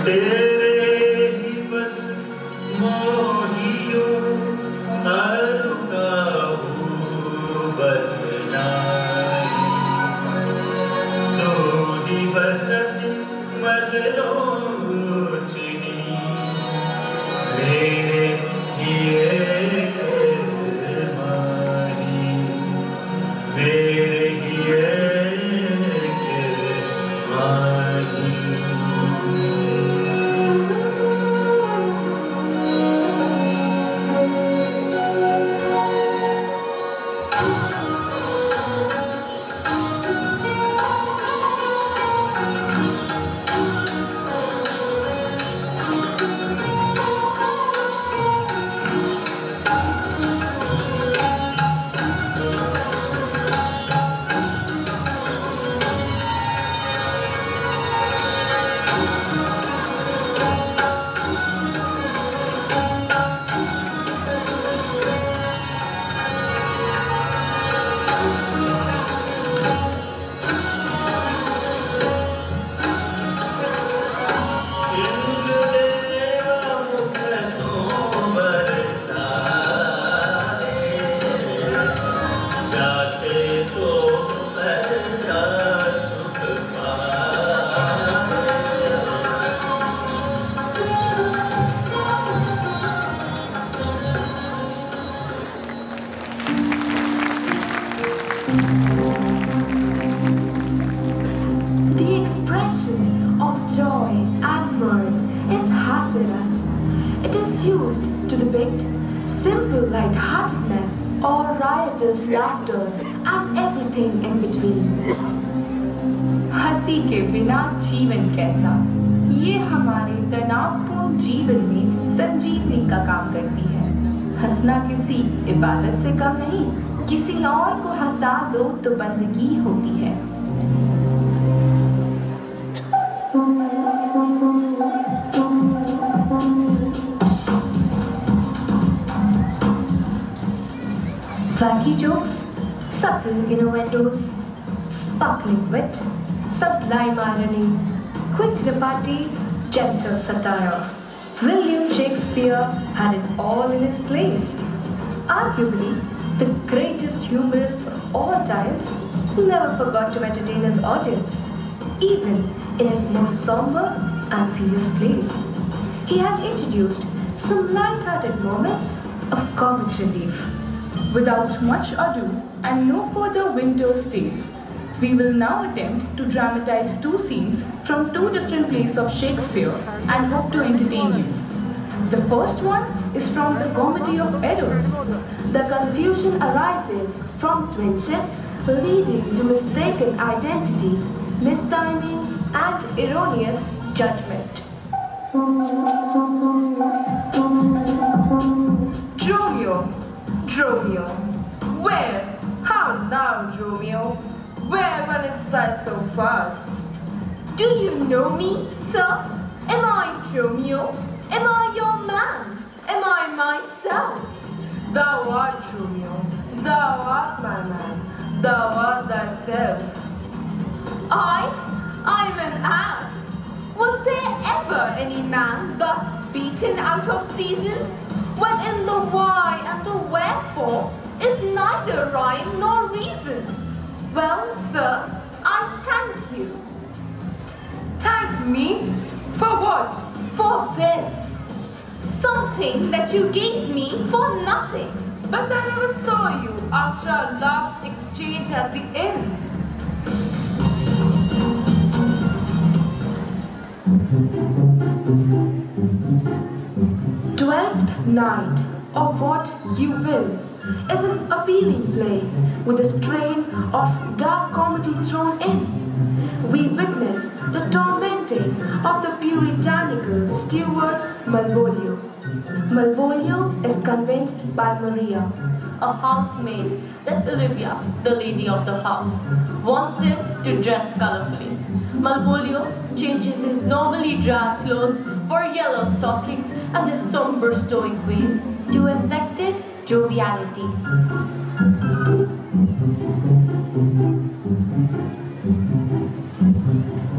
तेरे ही बस मोहियों अरुकाहू बस नाई तो ही बसत मदलोचनी मेरे हिये मानी मेरे हिये मानी The expression of joy and mirth is hasiras. It is used to depict simple lightheartedness or riotous laughter and everything in between. हंसी के बिना जीवन कैसा, ये हमारे तनावपूर्ण जीवन में संजीवनी का काम करती है। हंसना किसी इबादत से कम नहीं, किसी और को हंसा दो तो बंदगी होती है। Wacky jokes, subtle innuendos, sparkling wit, sublime irony, quick repartee, gentle satire. William Shakespeare had it all in his plays. Arguably, the greatest humorist of all times, never forgot to entertain his audience, even in his most somber and serious plays. He had introduced some light-hearted moments of comic relief. Without much ado and no further winter stay, we will now attempt to dramatize two scenes from two different plays of Shakespeare and hope to entertain you. The first one is from the Comedy of Errors. The confusion arises from twinship, leading to mistaken identity, mistiming, and erroneous judgment. Dromio, Dromio, where? How now, Dromio? Where runnest thou so fast? Do you know me, sir? Am I Dromio? Am I your man? Am I myself? Thou art Dromio, thou art my man, thou art thyself. I'm an ass. Was there ever any man thus beaten out of season? When in the why and the wherefore is neither rhyme nor reason. Well, sir, I thank you. Thank me? For what? For this. Something that you gave me for nothing. But I never saw you after our last exchange at the inn. Twelfth Night, or What You Will, is an appealing play with a strain of dark comedy thrown in. We witness the tormenting of the puritanical steward Malvolio. Malvolio is convinced by Maria, a housemaid, that Olivia, the lady of the house, wants him to dress colorfully. Malvolio changes his normally drab clothes for yellow stockings and his somber stoic ways to affected joviality.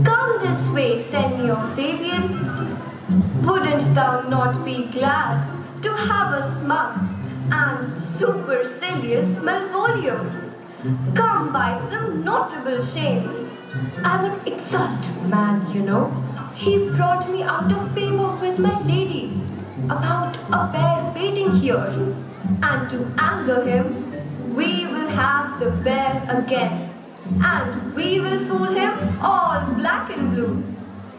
Come this way, say, Senior Fabian, wouldn't thou not be glad to have a smug and supercilious Malvolio come by some notable shame? I would exult, man, you know. He brought me out of favor with my lady about a bear baiting here, and to anger him, we will have the bear again, and we will fool him all black and blue.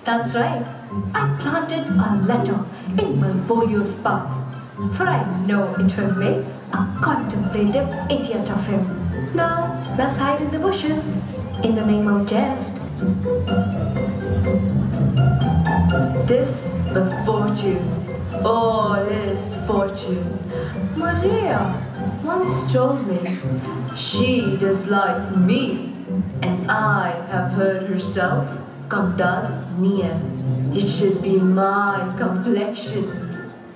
That's right. I planted a letter in Malvolio's path, for I know it will make a contemplative idiot of him. Now, let's hide in the bushes, in the name of jest. This the fortunes, all is fortune. Maria once told me she does like me, and I have heard herself come thus near. It should be my complexion.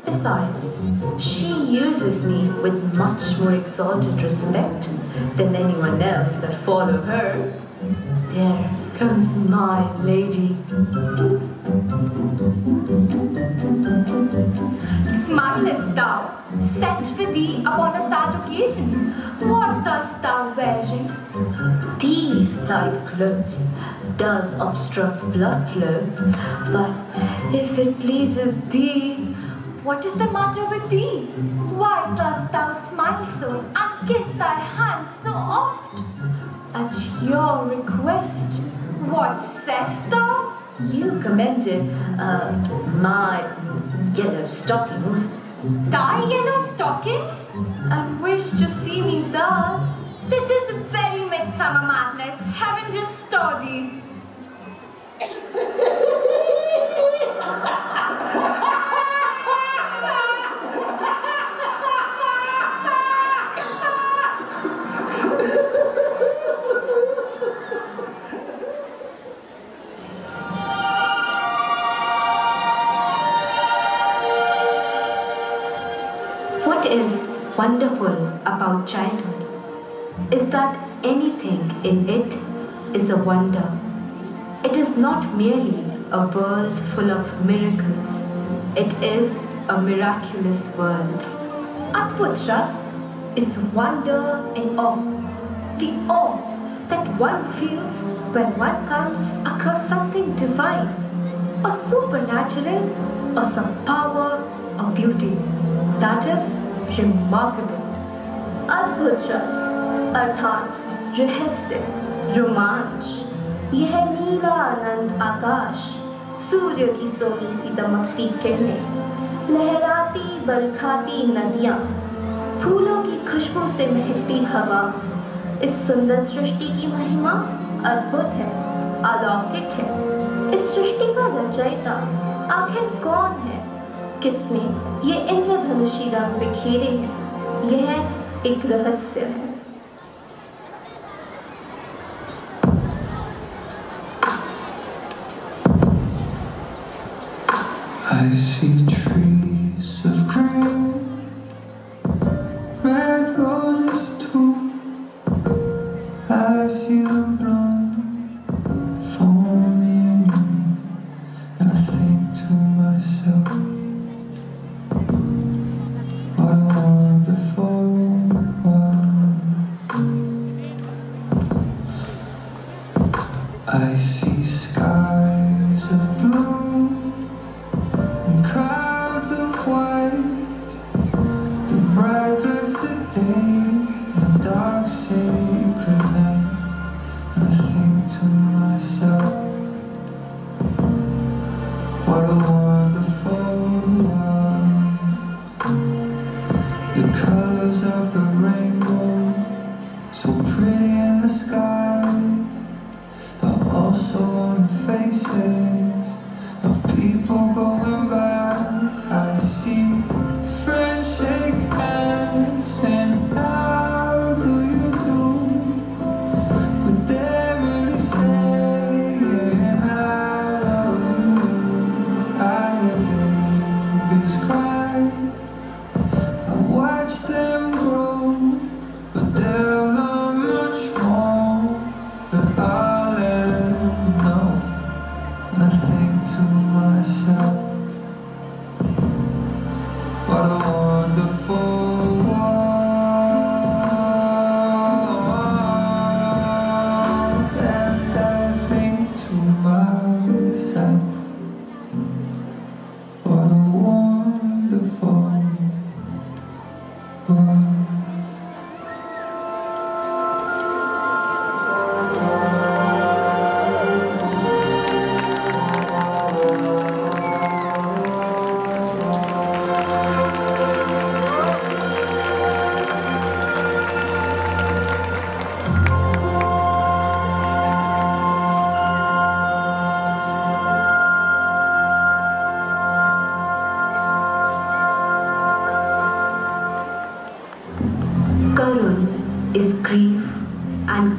Besides, she uses me with much more exalted respect than anyone else that follow her. There comes my lady. Smilest thou, sent for thee upon a sad occasion? What dost thou wearing? These tight clothes does obstruct blood flow, but if it pleases thee, What is the matter with thee? Why dost thou smile so and kiss thy hand so oft? at your request, What sayest thou? you commended my yellow stockings Thy yellow stockings? and wished to see me thus. This is very midsummer madness. Heaven restore thee. What is wonderful about childhood is that anything in it is a wonder. It is not merely a world full of miracles, it is a miraculous world. Adbhut Ras is wonder and awe, the awe that one feels when one comes across something divine, or supernatural, or some power or beauty. That is remarkable. अद्भुत रस अर्थात रहस्य रोमांच यह नीला आनंद आकाश सूर्य की सोनी सी दमकती किरणें लहराती बलखाती नदियां फूलों की खुशबू से महकती हवा इस सुंदर सृष्टि की महिमा अद्भुत है अलौकिक है। इस सृष्टि का रचयिता आखिर कौन है? किसने ये इंद्रधनुषी रंग बिखेरे हैं? यह एक रहस्य है। I see trees of green, red roses too. I see them bloom for me and you, and I think to myself, what a wonderful world. I see skies of blue and clouds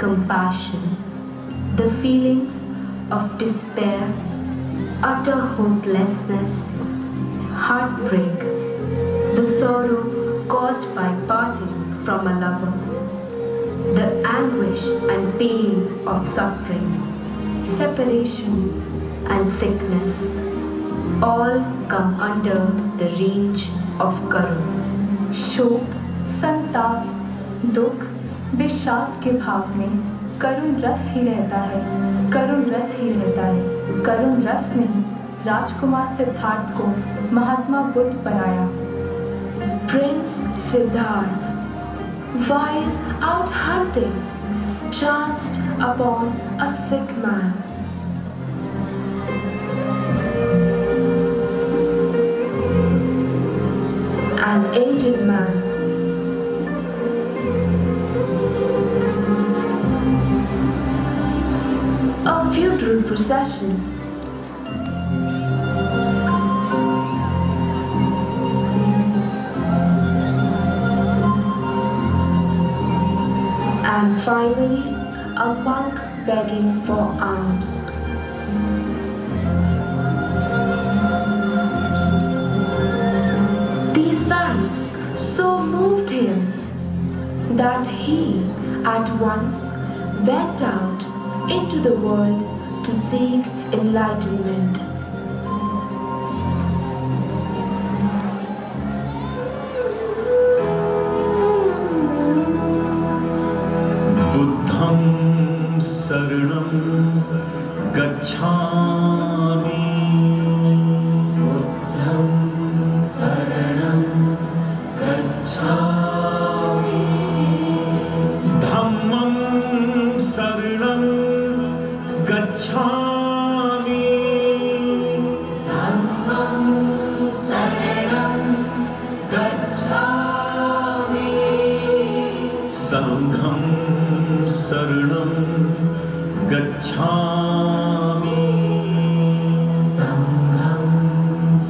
compassion, the feelings of despair, utter hopelessness, heartbreak, the sorrow caused by parting from a lover, the anguish and pain of suffering, separation and sickness, all come under the range of Karun. शोक, संताप, दुख, विषाद के भाव में करुण रस ही रहता है, करुण रस ही रहता है। करुण रस ने राजकुमार सिद्धार्थ को महात्मा बुद्ध बनाया। Prince Siddharth, while out hunting, chanced upon a sick man. An aged man. A funeral procession. And finally, a monk begging for alms. These sights so moved him that he at once went out into the world to seek enlightenment. बुद्धं शरणं गच्छामि बुद्धं शरणं गच्छामि धम्मं शरणं गच्छामि धम्मं शरणं गच्छामि संघं शरणं गच्छामि संघं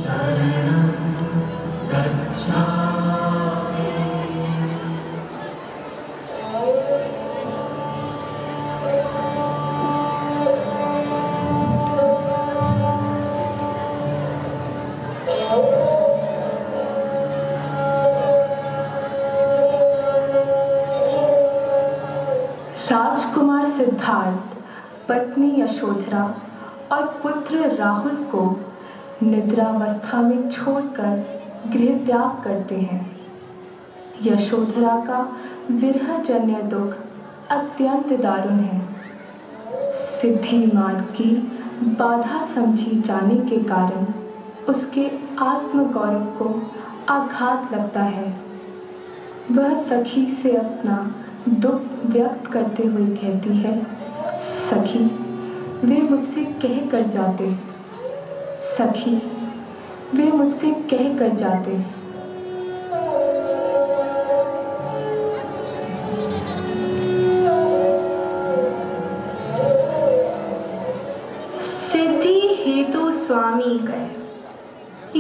शरणं गच्छामि। राजकुमार सिद्धार्थ पत्नी यशोधरा और पुत्र राहुल को निद्रावस्था में छोड़कर गृह त्याग करते हैं। यशोधरा का विरहजन्य दुख अत्यंत दारुण है। सिद्धि मार्ग की बाधा समझी जाने के कारण उसके आत्मगौरव को आघात लगता है। वह सखी से अपना दुख व्यक्त करते हुए कहती है, सखी वे मुझसे कह कर जाते, सखी वे मुझसे कह कर जाते। सिद्धि हेतु स्वामी गए,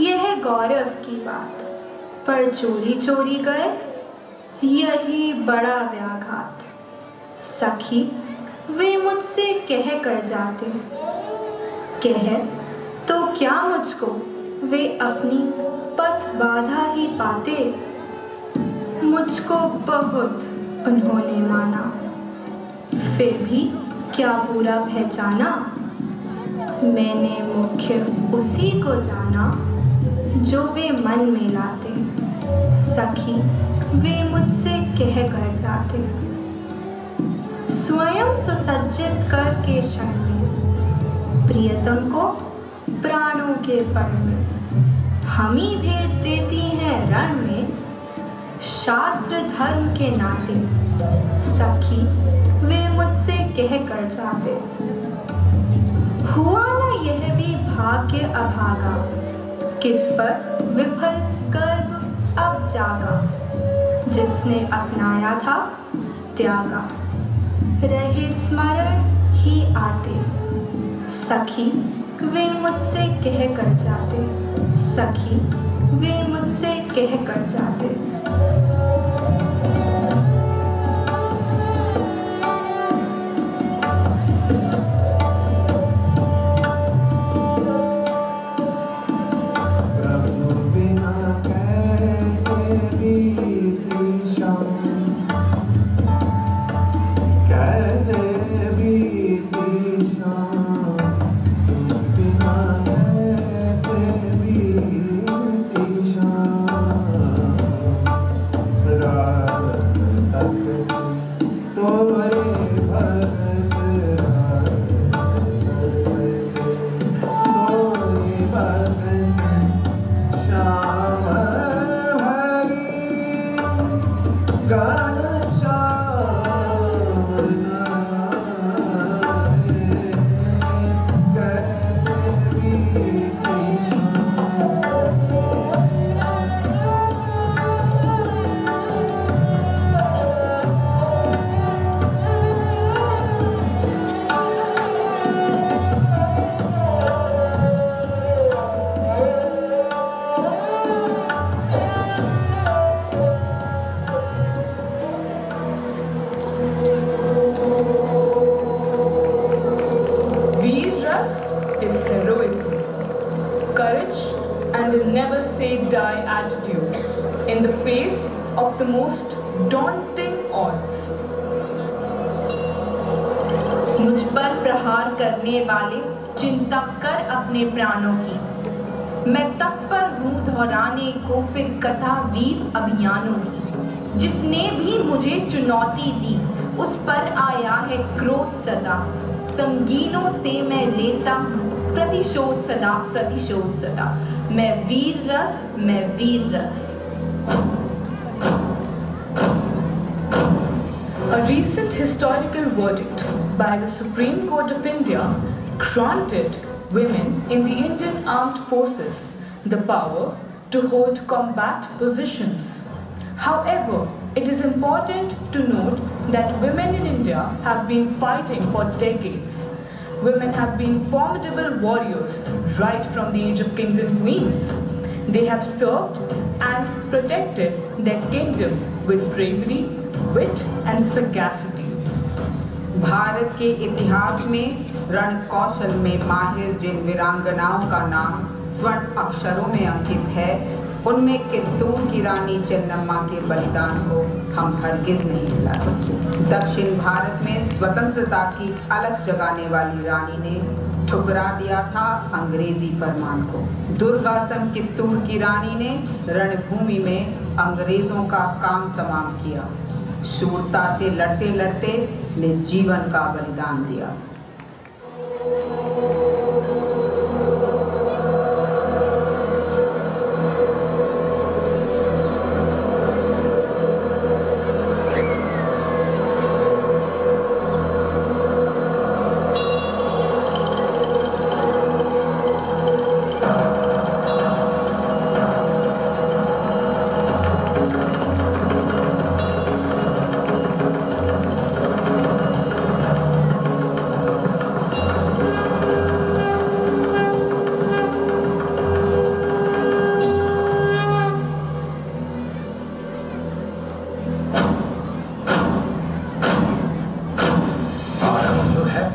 यह गौरव की बात, पर चोरी चोरी गए, यही बड़ा व्याघात। सखी वे मुझसे कह कर जाते, कह तो क्या मुझको, वे अपनी पथ बाधा ही पाते। मुझको बहुत उन्होंने माना, फिर भी क्या बुरा पहचाना। मैंने मुख्य उसी को जाना जो वे मन में लाते। सखी वे मुझसे कह कर जाते, स्वयं सुसज्जित करके क्षण में प्रियतम को प्राणों के पल में हम ही भेज देती हैं रण में, शास्त्र धर्म के नाते। सखी वे मुझसे कह कर जाते, हुआ ना यह भी भाग्य अभागा, किस पर विफल कर्म अब जागा। जिसने अपनाया था त्यागा, रहे स्मरण ही आते। सखी वे मुझसे कह कर जाते, सखी वे मुझसे कह कर जाते। Veer Ras is heroism, courage, and a never say die attitude in the face of the most daunting odds. मुझ पर प्रहार करने वाले चिंता कर अपने प्राणों की, मैं तत्पर हूँ दोहराने को फिर कथा वीर अभियानों की। जिसने भी मुझे चुनौती दी उस पर आया है क्रोध सदा, संगीनों से मैं लेता हूँ प्रतिशोध सदा, प्रतिशोध सदा। मैं वीर रस, मैं वीर रस। A recent historical verdict by the Supreme Court of India granted women in the Indian Armed Forces the power to hold combat positions. However, it is important to note that women in India have been fighting for decades. Women have been formidable warriors right from the age of kings and queens. They have served and protected their kingdom with bravery, wit and sagacity. Bharat के इतिहास में रण कौशल में माहिर जिन वीरांगनाओं का नाम स्वर्ण अक्षरों में अंकित है, उनमें कित्तूर की रानी चेन्नम्मा के बलिदान को हम हरगिज नहीं भुला सकते। दक्षिण भारत में स्वतंत्रता की अलग जगाने वाली रानी ने ठुकरा दिया था अंग्रेजी फरमान को। दुर्गासन कित्तूर की रानी ने रणभूमि में अंग्रेजों का काम तमाम किया। शूरता से लड़ते लड़ते ने जीवन का बलिदान दिया।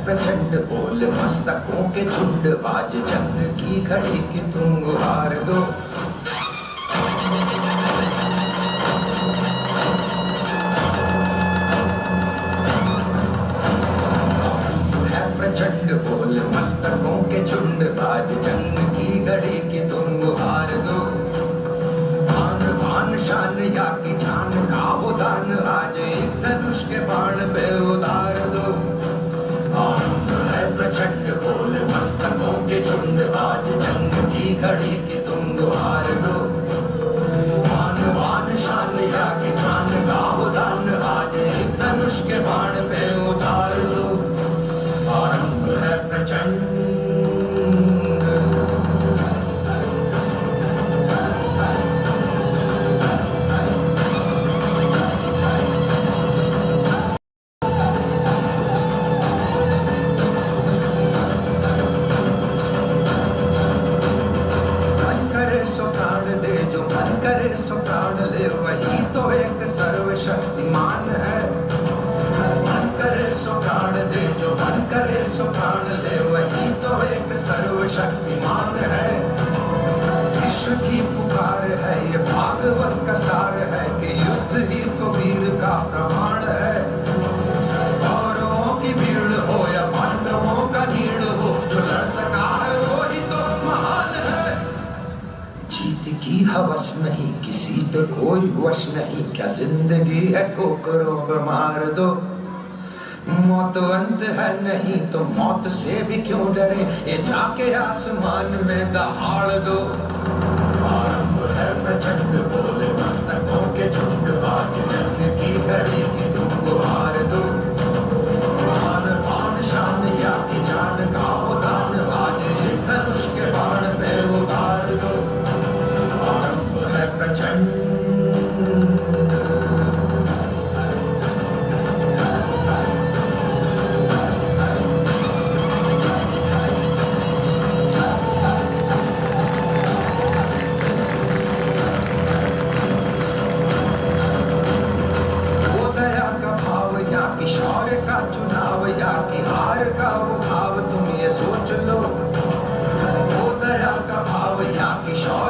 प्रचंड बोल मस्तकों के झुंड बाज जंग की घड़ी की तुम गुहार दो। है प्रचंड बोल मस्तकों के झुंड बाज जंग की घड़ी की तुम गुहार दो। भान भान शान या की जान का वो दान आज एक धनुष के बाण पे उतार दो। प्रचंड बोल मस्तकों के झुंड आज जंग की घड़ी की तुम गुहार दो। मान वान शान या की जान का उदान आज एक धनुष के बाण पे उतार दो। आरंभ है प्रचंड शक्तिमान है। मन करे सो प्राण दे, जो मन करे सो प्राण ले, वही तो एक सर्वशक्तिमान है। विश्व की पुकार है, ये भागवत का सार है कि युद्ध ही तो वीर का प्रमाण है। कौरवों की भीड़ हो या पांडवों का नीड़ हो, जो लड़ सका है वो ही तो महान है। जीत की हवस नहीं, किसी पे कोई वश नहीं, क्या जिंदगी है ठोकरों पे मार दो। मौत अंत है नहीं तो मौत से भी क्यों डरे, ये जाके आसमान में दहाड़ दो। आरंभ है प्रचंड बोले मस्तकों के झुंड आज जंग की घड़ी की तुम गुहार दो। मान शान या की जान का उदान आज एक धनुष के बाण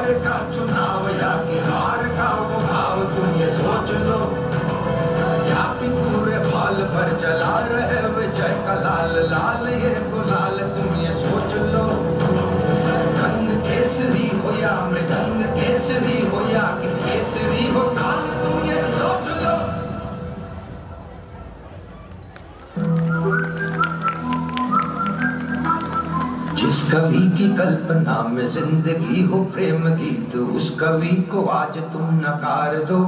हार का चुनाव या कि हार का वो भाव तुम ये सोच लो, या कि पूरे बाल पर जला रहे विजय का लाल लाल ये गुलाल तुम ये सोच लो। रंग केसरी हो या मृदंग केसरी हो या कि केसरी हो ताल तुम ये सोच लो। जिस कवि की कल्पना में जिंदगी हो प्रेम गीत, उस कवि को आज तुम नकार दो।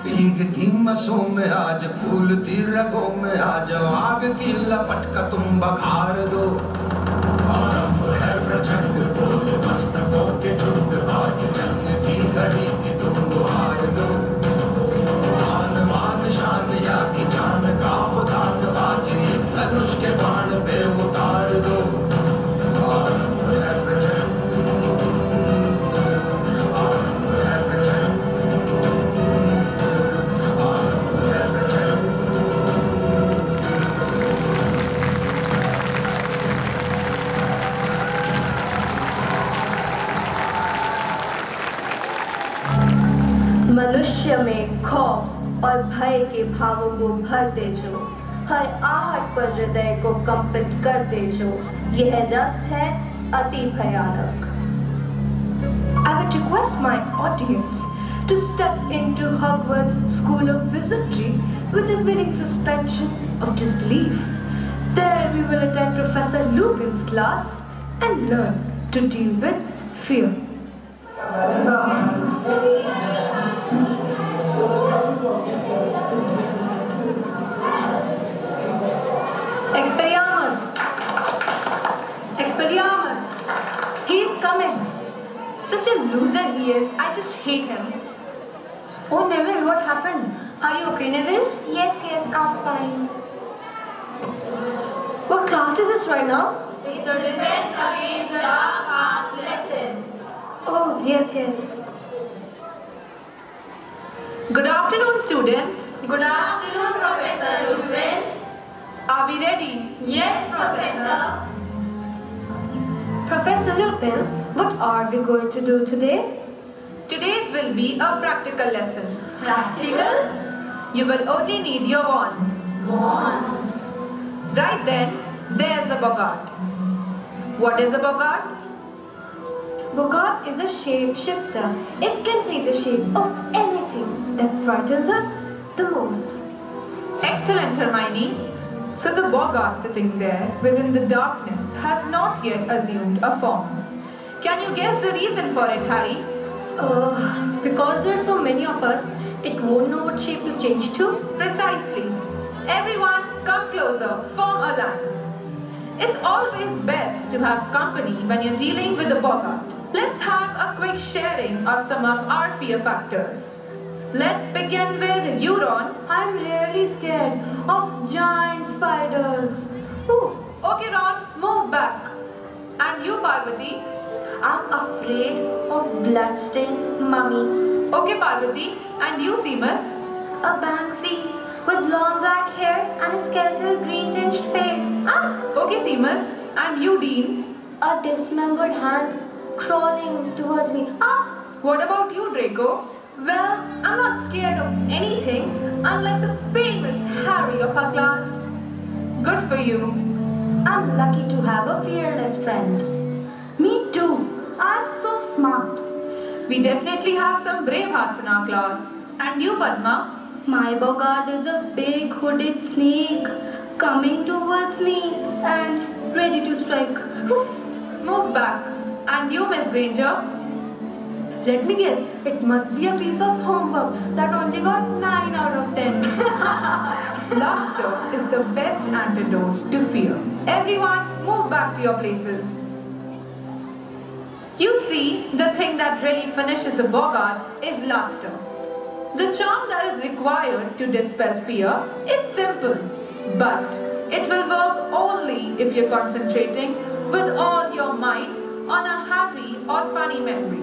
भीगती मसों में आज फूलती रगों में आज आग की लपट का तुम बघार दो। आरंभ है प्रचंड बोल मस्तकों के झुंड, आज जंग की घड़ी की तुम गुहार दो। मान मान शान या कि जान का वो दान, आज एक धनुष के बाण पे उतार दो। आरंभ है प्रचंड, आरंभ है प्रचंड, आरंभ है प्रचंड। मनुष्य में खौफ और भय के भावों को भर दे जो, हर आहट पर हृदय को कंपित कर दे जो, यह रस है अति भयानक। I would request my audience to step into Hogwarts School of Wizardry with a willing suspension of disbelief. There we will attend Professor Lupin's class and learn to deal with fear. Expelliarmus! Expelliarmus! He is coming. Such a loser he is. I just hate him. Oh, Neville, what happened? Are you okay, Neville? Yes, I'm fine. What class is this right now? It's the defense against the dark arts lesson. Oh, yes. Good afternoon, students. Good afternoon, Professor Lupin. Are we ready? Yes, Professor. Professor Lupin, what are we going to do today? Today's will be a practical lesson. Practical? You will only need your wands. Wands? Right then, there's the Boggart. What is a Boggart? Boggart is a shapeshifter. It can take the shape of anything that frightens us the most. Excellent, Hermione. So the Boggart sitting there within the darkness has not yet assumed a form. Can you guess the reason for it, Harry? Because there's so many of us, it won't know what shape to change to. Precisely. Everyone, come closer, form a line. It's always best to have company when you're dealing with the Boggart. Let's have a quick sharing of some of our fear factors. Let's begin with you, Ron. I'm really scared of giant spiders. Ooh. Okay, Ron, move back. And you, Parvati? I'm afraid of bloodstained mummy. Okay, Parvati. And you, Seamus? A Banksy with long black hair and a skeletal green tinged face. Okay, Seamus. And you, Dean? A dismembered hand crawling towards me. What about you, Draco? Well, I'm not scared of anything, unlike the famous Harry of our class. Good for you. I'm lucky to have a fearless friend. Me too. I'm so smart. We definitely have some brave hearts in our class. And you, Padma? My Boggart is a big hooded snake coming towards me and ready to strike. Move back. And you, Miss Granger? Let me guess, it must be a piece of homework that only got 9 out of 10. Laughter is the best antidote to fear. Everyone, move back to your places. You see, the thing that really finishes a Boggart is laughter. The charm that is required to dispel fear is simple, but it will work only if you're concentrating with all your might on a happy or funny memory.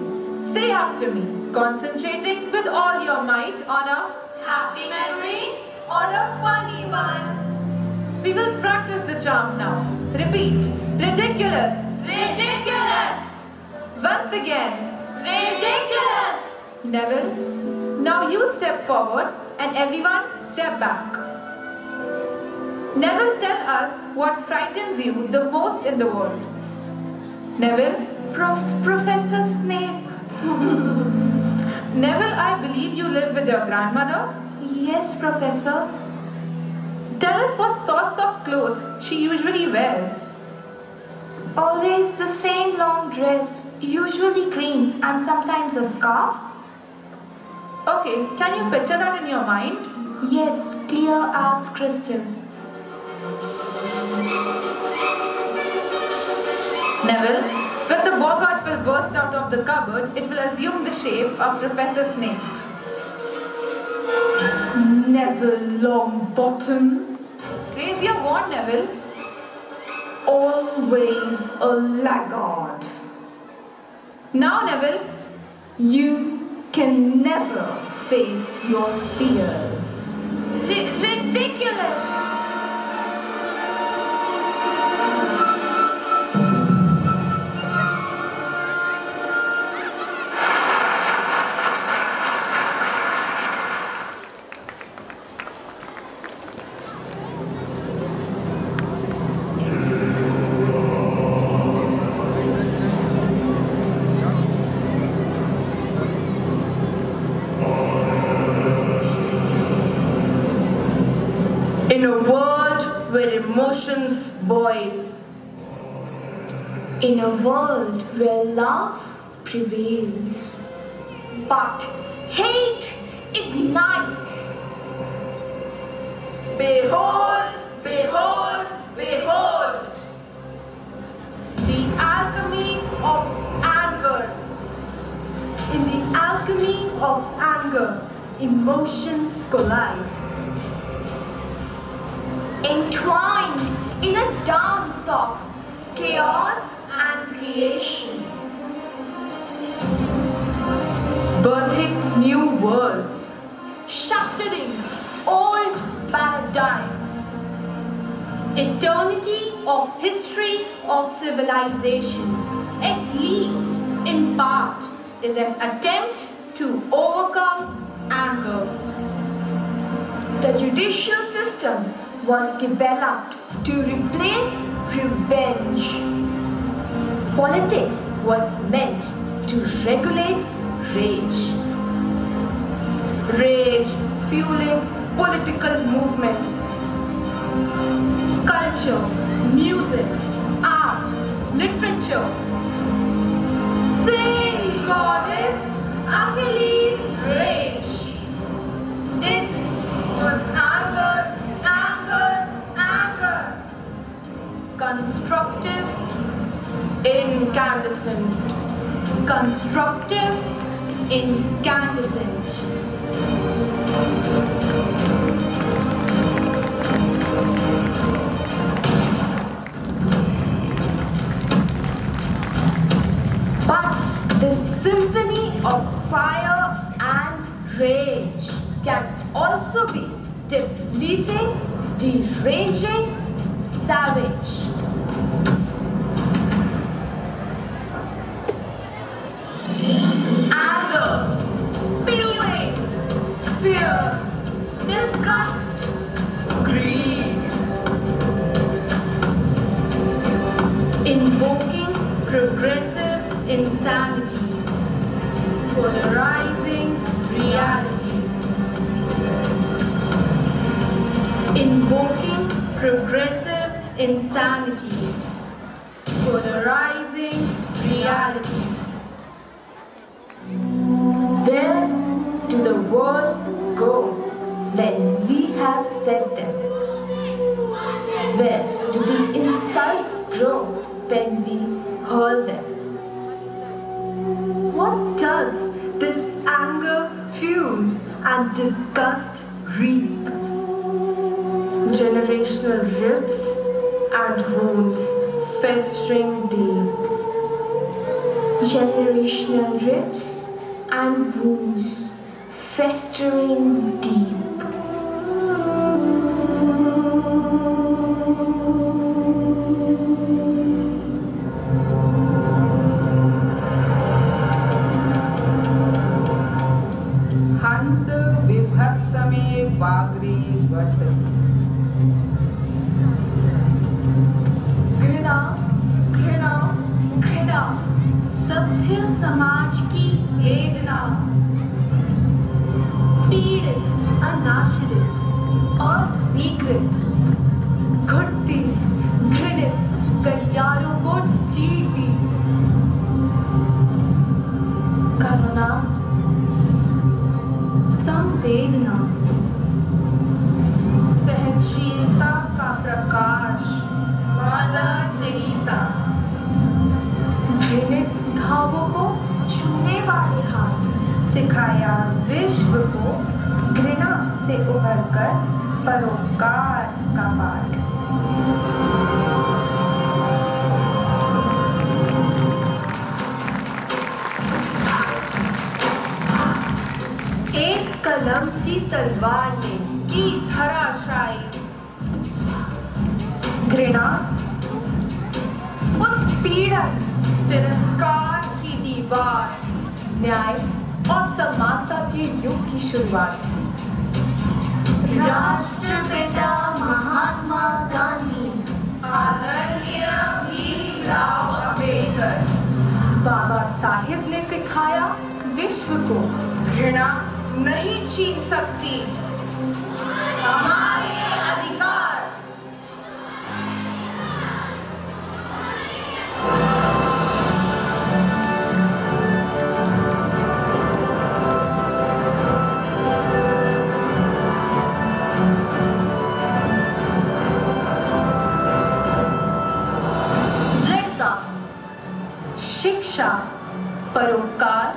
Say after me, concentrating with all your might on a Happy memory or a funny one? We will practice the charm now. Repeat, ridiculous. Ridiculous. Once again, Ridiculous! Neville, now you step forward and everyone step back. Neville, tell us what frightens you the most in the world. Neville? Professor Snape. Neville, I believe you live with your grandmother? Yes, Professor. Tell us what sorts of clothes she usually wears. Always the same long dress, usually green and sometimes a scarf. Okay, can you picture that in your mind? Yes, clear as crystal. Neville, when the boggart will burst out of the cupboard, it will assume the shape of Professor Snape. Neville Longbottom. Raise your wand, Neville. Always a laggard. Now, Neville, you can never face your fears. Ridiculous! In a world where emotions boil, In a world where love prevails, but hate ignites. behold, behold, behold, the alchemy of anger. In the alchemy of anger, emotions collide. Entwined in a dance of chaos and creation. Birthing new worlds, Shattering old paradigms. Eternity of history of civilization, at least in part, is an attempt to overcome anger. The judicial system was developed to replace revenge. Politics was meant to regulate rage. rage fueling political movements. Culture, music, art, literature. Sing, goddess, Achilles' rage. This was anger, anger, anger. Constructive, Incandescent. constructive, incandescent. But the symphony of fire and rage can also be depleting, deranging, savage. Anger, spewing, fear, disgust, Greed. invoking progressive insanities, polarizing realities. Invoking progressive insanities, polarizing realities. Where do the words go when we have said them? Where do the insults grow when we hurl them? What does this anger fuel and disgust reap? Generational rifts and wounds festering deep. Generational rifts and wounds festering deep. सागरी वर्तते। घृणा घृणा घृणा सभ्य समाज की वेदना, पीड़ित अनाश्रित अस्वीकृत घुटती घृणित गलियारों को चीरती, करुणा संवेदना सहनशीलता का प्रकाश, मदर टेरेसा घृणित घावों को छूने वाले हाथ, सिखाया विश्व को घृणा से उभरकर परोपकार का पाठ। एक कलम की तलवार ने की धराशायी घृणा उत्पीड़न तिरस्कार की दीवार, न्याय और समानता के युग की शुरुआत। राष्ट्रपिता महात्मा गांधी, आदरणीय भीमराव अम्बेडकर, बाबा साहिब ने सिखाया विश्व को घृणा नहीं छीन सकती हमारे अधिकार। दृढ़ता, शिक्षा, परोपकार,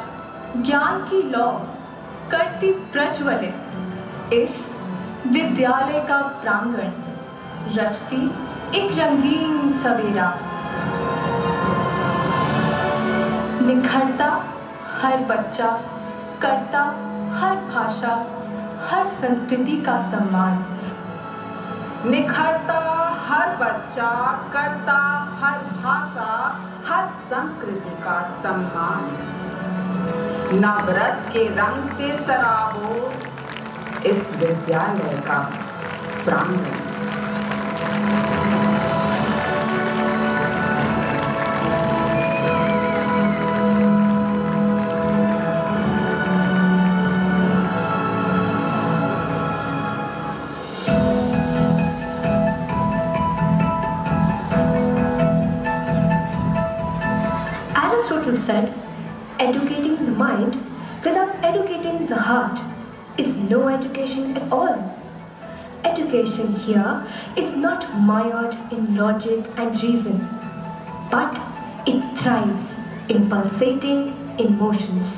ज्ञान की लौ करती प्रज्वलित इस विद्यालय का प्रांगण, रचती एक रंगीन सवेरा। निखरता हर बच्चा, करता हर भाषा, हर संस्कृति का सम्मान। निखरता हर बच्चा, करता हर भाषा, हर संस्कृति का सम्मान। नवरस के रंग से सराबोर इस विद्यालय का प्रांगण। Aristotle said, educating the mind without educating the heart is no education at all. Education here is not mired in logic and reason, but it thrives in pulsating emotions.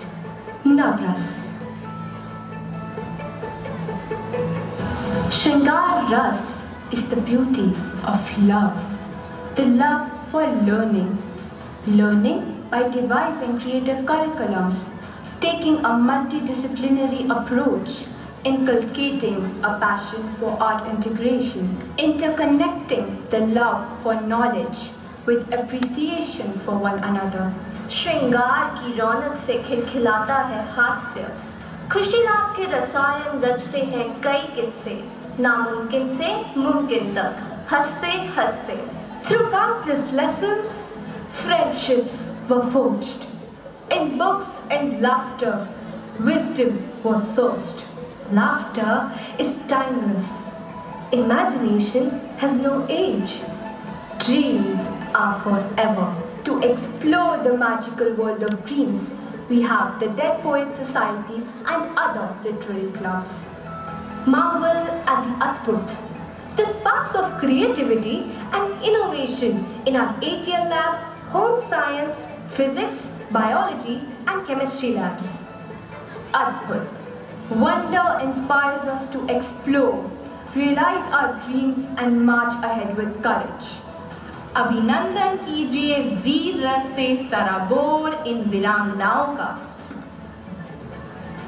Navras. Shringar Ras is the beauty of love, the love for learning. Learning by devising creative curriculums, taking a multidisciplinary approach, inculcating a passion for art integration, interconnecting the love for knowledge with appreciation for one another. श्रृंगार की रौनक से खिलखिलाता है हास्य, खुशी लाभ के रसायन रचते हैं कई किस्से, नामुमकिन से मुमकिन तक हंसते हंसते। Through countless lessons, friendships were forged. In books and laughter, wisdom was sourced. Laughter is timeless. Imagination has no age. Dreams are forever. To explore the magical world of dreams, we have the Dead Poets Society and other literary clubs. Marvel at the Adbhut, the sparks of creativity and innovation in our ATL lab, home science, physics, biology and chemistry labs. Adbhut. Wonder inspires us to explore, realize our dreams and march ahead with courage. अभिनंदन कीजिए वीर रस से सराबोर इन वीरांगनाओं का।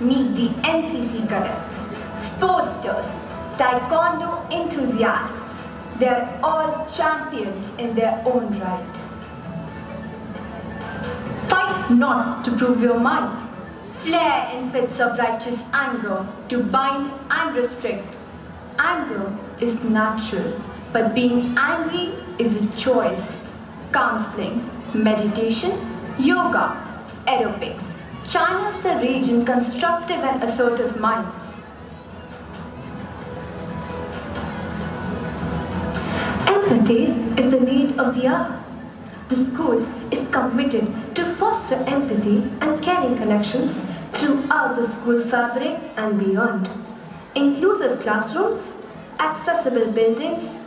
Meet the NCC cadets, sportsters, taekwondo enthusiasts. They are all champions in their own right. Fight not to prove your might. Flare in fits of righteous anger to bind and restrict Anger is natural, but being angry is a choice. Counseling, meditation, yoga, aerobics channels the rage in constructive and assertive minds. Empathy is the need of the hour. The school is committed to foster empathy and caring connections throughout the school fabric and beyond. Inclusive classrooms, accessible buildings,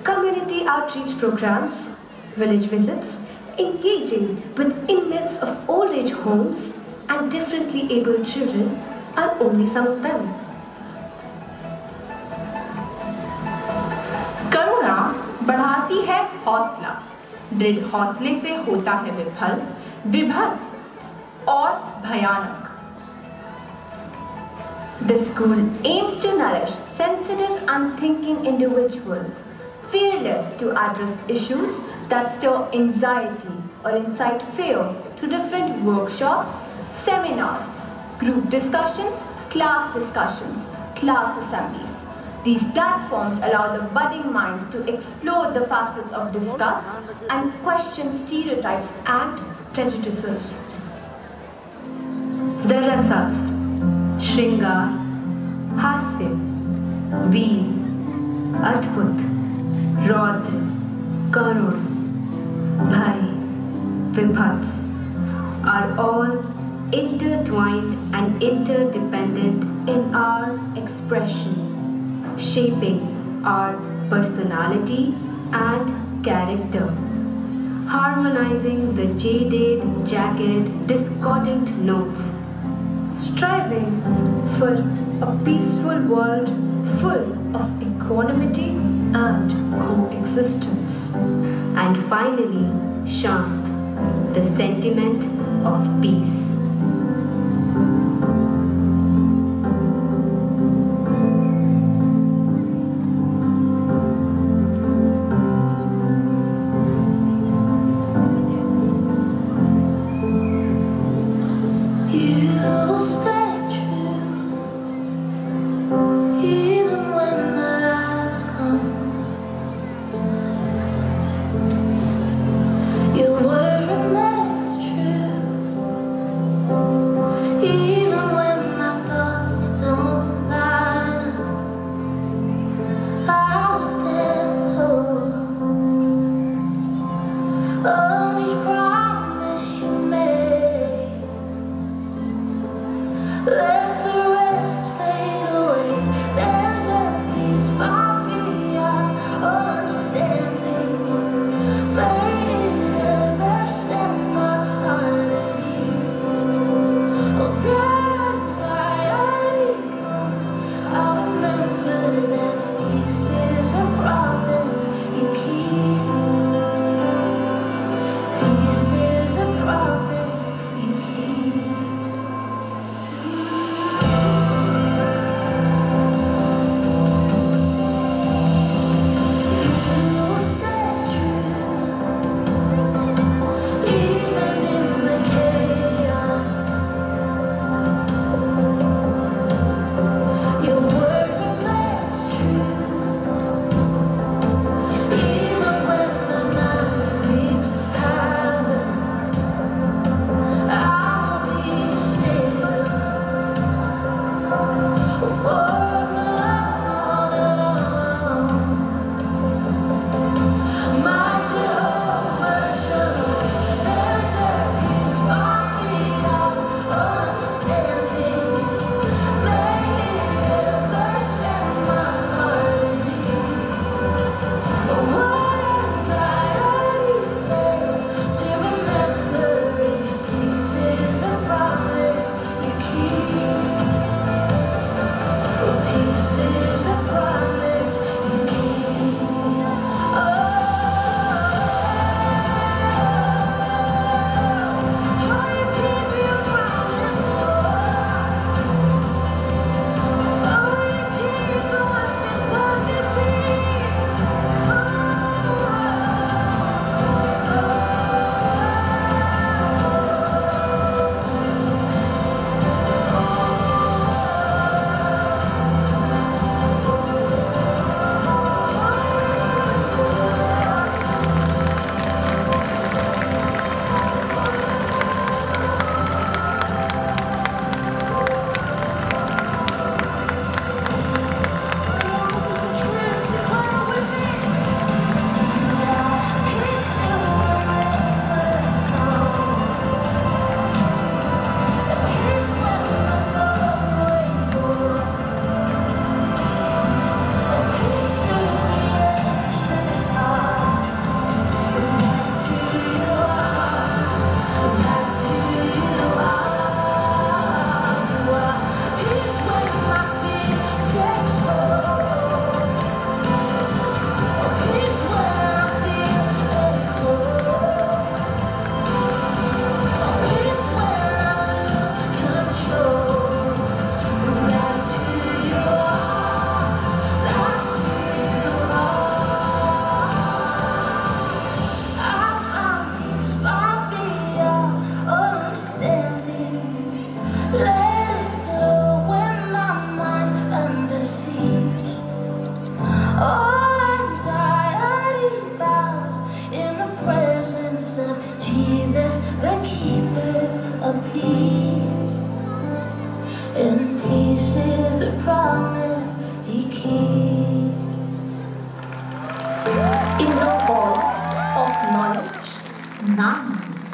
community outreach programs, village visits, engaging with inmates of old age homes and differently abled children are only some of them. करुणा बढ़ाती है हौसला, दृढ़ हौसले से होता है विफल, विभत्स और भयानक. The school aims to nourish sensitive and thinking individuals, fearless to address issues that stir anxiety or incite fear through different workshops, seminars, group discussions, class assemblies. These platforms allow the budding minds to explore the facets of disgust and question stereotypes and prejudices. The rasas, Shringar, Hasya, Veer, Adbhut, Raudra, Karun, Bhai, Vibhats are all intertwined and interdependent in our expression, shaping our personality and character, harmonizing the jaded, jagged, discordant notes, Striving for a peaceful world full of equanimity and coexistence. and finally, Shant, the sentiment of peace.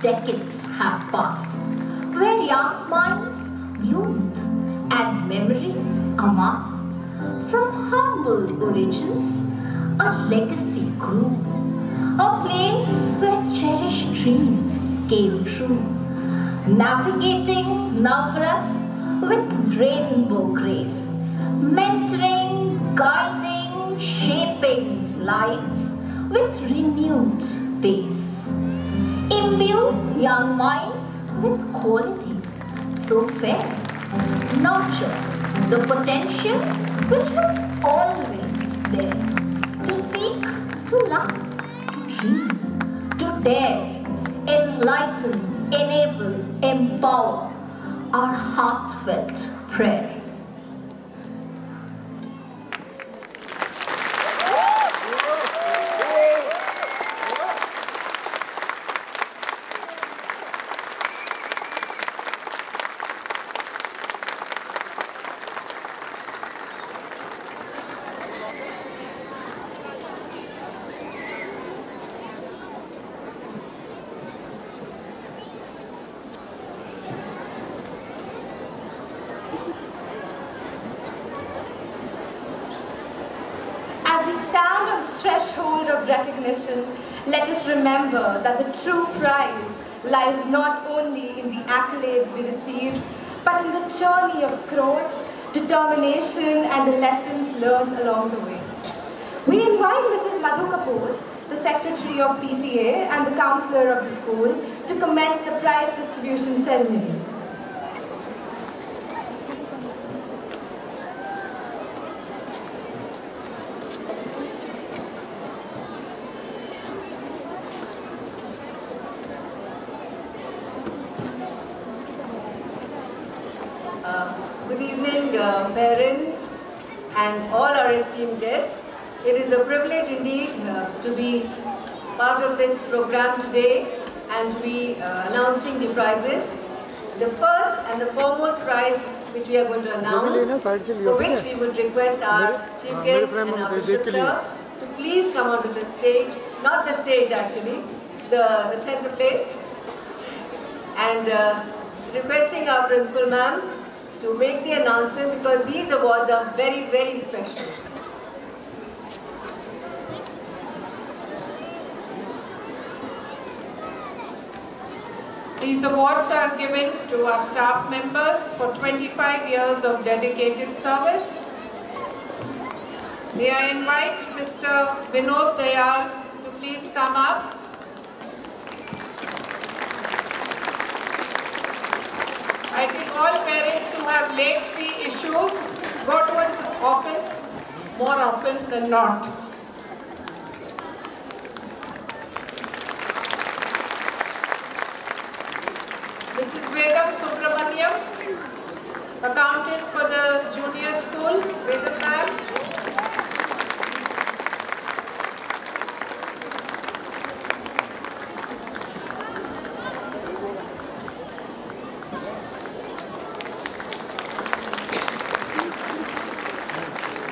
decades have passed, where young minds bloomed and memories amassed. From humble origins, a legacy grew, a place where cherished dreams came true. Navigating Navras with rainbow grace, mentoring, guiding, shaping lives with renewed pace. Imbue young minds with qualities so fair. Nurture the potential which was always there. To seek, to love, to dream, to dare, enlighten, enable, empower, our heartfelt prayer. As we stand on the threshold of recognition, let us remember that the true prize lies not only in the accolades we receive, but in the journey of growth, determination, and the lessons learned along the way. We invite Mrs. Madhu Kapoor, the Secretary of PTA and the Councillor of the school, to commence the prize distribution ceremony. Good evening, parents and all our esteemed guests. It is a privilege indeed to be part of this program today and to be announcing the prizes. The first and the foremost prize which we are going to announce, for which we would request our chief guest and our bishop sir to please come onto the stage, not the stage actually, the center place, and requesting our principal ma'am to make the announcement because these awards are very, very special. These awards are given to our staff members for 25 years of dedicated service. May I invite Mr. Vinod Dayal to please come up. I think all parents who have late fee issues go to his office more often than not. Mrs. Vedam Subramaniam, accountant for the junior school. Vedam ma'am.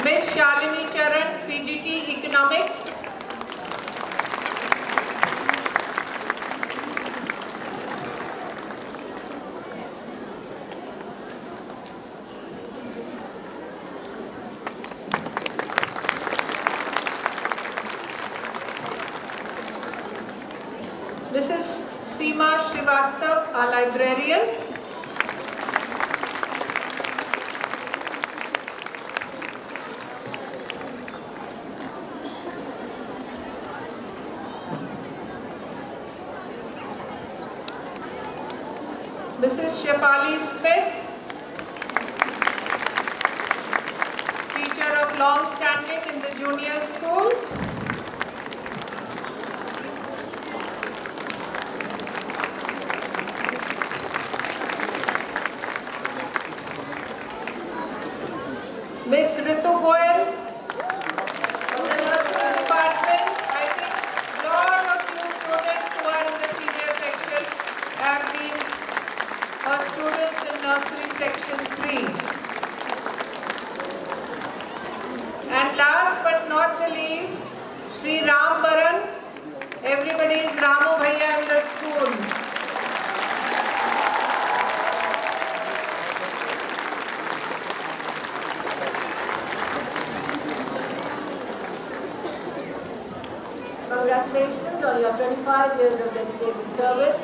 Miss Shalini Charan, PGT Economics. Mrs. Seema Srivastav, our librarian. Mrs. Shefali Smith, teacher of long standing in the junior school. Miss Ritu Goyal from the nursery department. I think a lot of you students who are in the senior section have been students in nursery section 3. And last but not the least, Sri Ram Baran. Everybody is Ramu Bhaiya in the school. congratulations on your 25 years of dedicated service,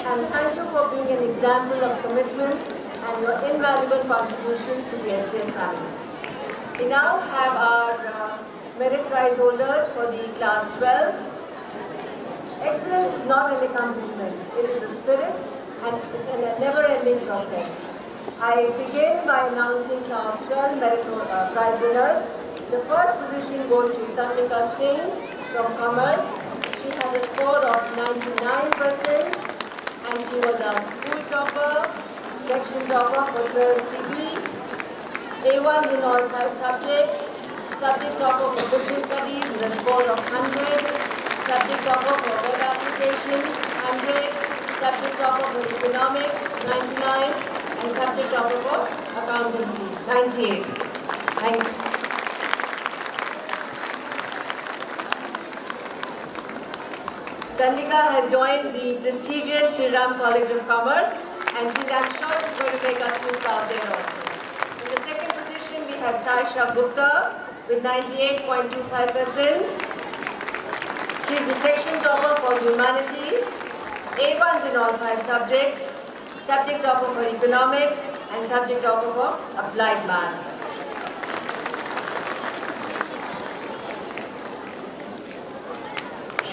and thank you for being an example of commitment and your invaluable contributions to the STS family. We now have our merit prize holders for the class 12. Excellence is not an accomplishment, it is a spirit, and it's a never-ending process. I begin by announcing class 12 merit prize winners. The first position goes to Tanvika Singh from Commerce. She had a score of 99% and she was a school topper, section topper for 12 CB, A1s in all 5 subjects, subject topper for business studies with a score of 100, subject topper for web application 100, subject topper for economics 99, and subject topper for accountancy 98. Thank you. Tanvika has joined the prestigious Shri Ram College of Commerce, and I'm sure she's going to make us too proud there also. In the second position, we have Saisha Gupta with 98.25%. She is the section topper for humanities, A1s in all 5 subjects, subject topper for economics, and subject topper for applied maths.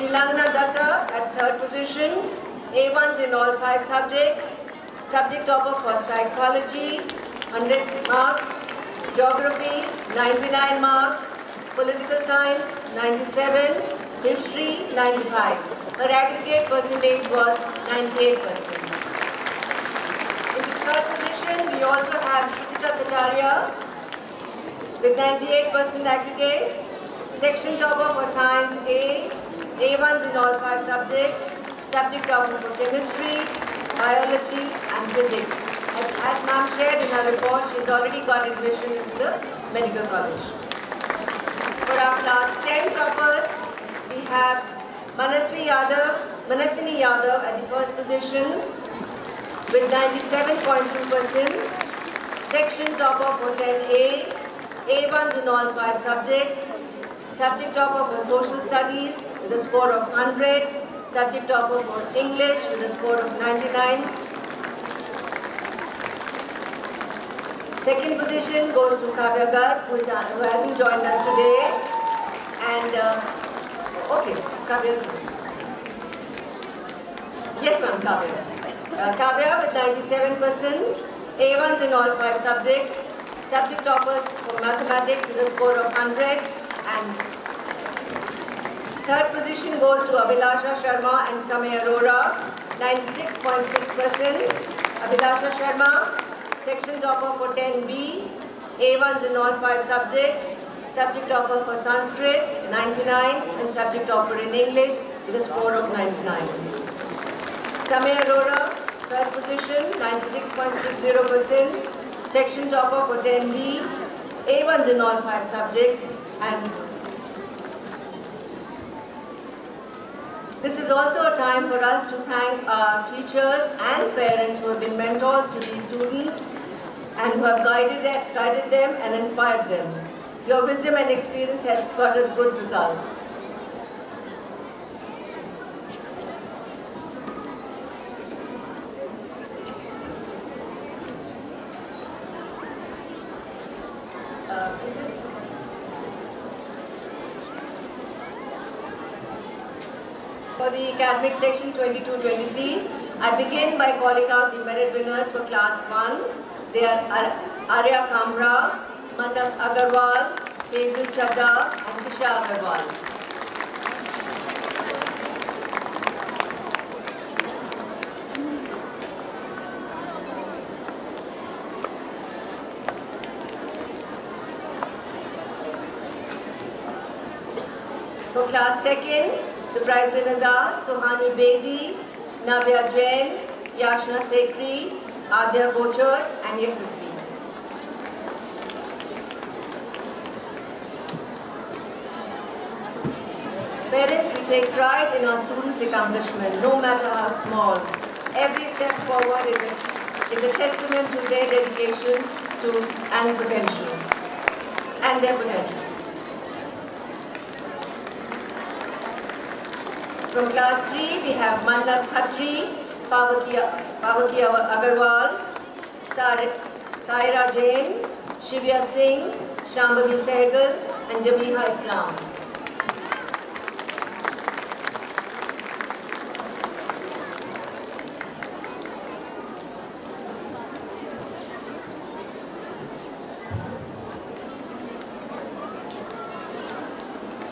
Srilangana Datta at 3rd position, A1s in all 5 subjects, subject topper for psychology, 100 marks, geography, 99 marks, political science, 97, history, 95. Her aggregate percentage was 98%. In the 3rd position, we also have Shrutita Kataria with 98% aggregate, section topper for science A, A1s in all 5 subjects, subject topper for chemistry, biology and physics. As ma'am shared in her report, she's already got admission into the medical college. For our class 10 toppers, we have Manaswini Yadav at the 1st position with 97.2%, section topper for 10A, A1s in all 5 subjects, subject topper for social studies with a score of 100, subject topper for English with a score of 99. Second position goes to Kavya Garg, who hasn't joined us today. And, okay, Kavya. Yes, ma'am, Kavya. Kavya with 97%, A1s in all 5 subjects, subject toppers for mathematics with a score of 100, and third position goes to Abhilasha Sharma and Samay Arora, 96.6%. Abhilasha Sharma, section topper for 10B, A1s in all 5 subjects, subject topper for Sanskrit, 99, and subject topper in English with a score of 99. Samay Arora, third position, 96.60%, section topper for 10B, A1s in all 5 subjects, and this is also a time for us to thank our teachers and parents who have been mentors to these students and who have guided them and inspired them. Your wisdom and experience has got us good results. For the academic section 22-23, I begin by calling out the merit winners for class 1. They are Arya Kamra, Manak Agarwal, Hazel Chadda, and Tisha Agarwal. For class 2nd, the prize winners are Sohani Bedi, Navya Jain, Yashna Sekri, Adya Gochar, and Yashasvi. Parents, we take pride in our students' accomplishment, no matter how small. Every step forward is a testament to their dedication and potential, and their potential. From class 3, we have Mannat Khatri, Parvati Agarwal, Taira Jain, Shivya Singh, Shambhavi Sehgal, and Jabiha Islam.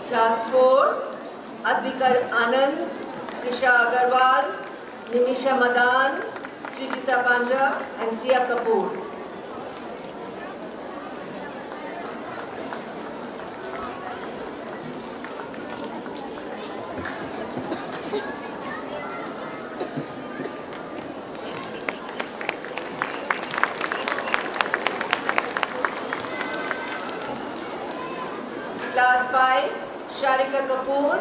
Class 4, Advikar Anand, Krisha Agarwal, Nimisha Madan, Srijita Panja, and Sia Kapoor. Class 5, Sharika Kapoor,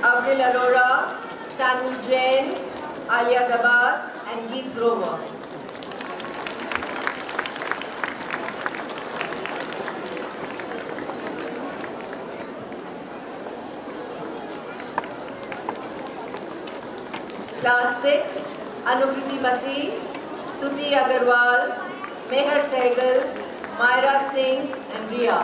Avril Arora, Sanil Jain, Alia Dabas, and Geet Grover. Class 6, Anukriti Masih, Stuti Agarwal, Meher Sehgal, Myra Singh, and Ria.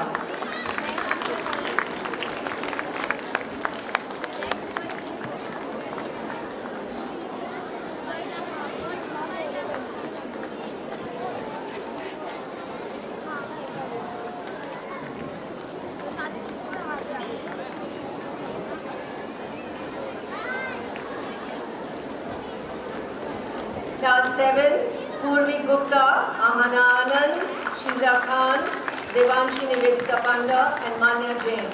Class 7, Purvi Gupta, Ahana Anand, Shiza Khan, Devanshi Nivedita Panda, and Manya Jain.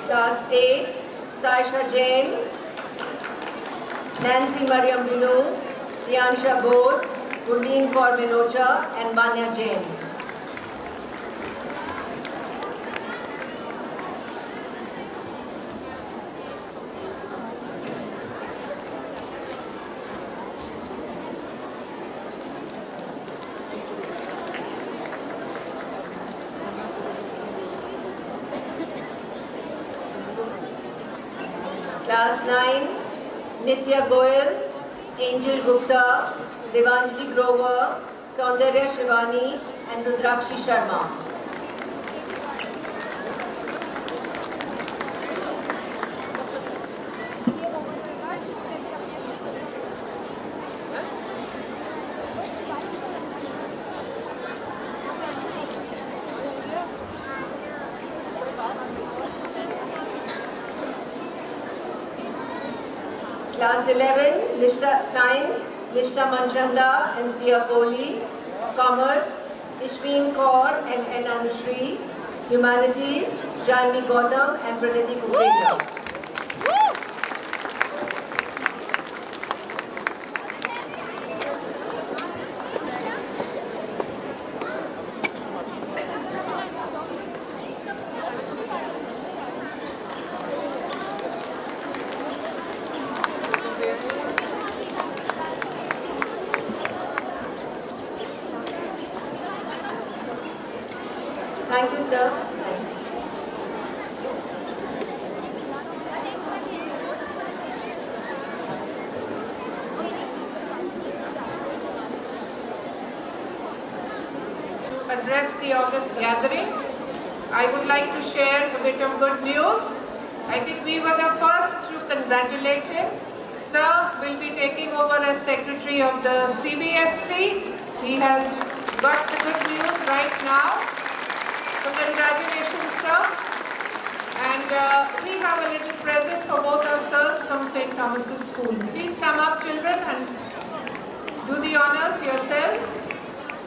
Class 8, Saisha Jain, Nancy Mariam Binu, Priyansha Bose, Gurleen Kaur Minocha, and Manya Jain. Class 9, Nitya Goyal, Angel Gupta, Devanjali Grover, Saundarya Shivani, and Rudrakshi Sharma. Class 11, Science, Lishta Manchanda and Sia Kohli. Commerce, Ishween Kaur and N. Anushri. Humanities, Janvi Gautam and Praniti Kukreja. Thank you, sir. To address the August gathering, I would like to share a bit of good news. I think we were the first to congratulate him. Sir will be taking over as Secretary of the CBSC. He has got the good news right now. So congratulations, sir. And we have a little present for both our sirs from St. Thomas's School. Please come up, children, and do the honors yourselves.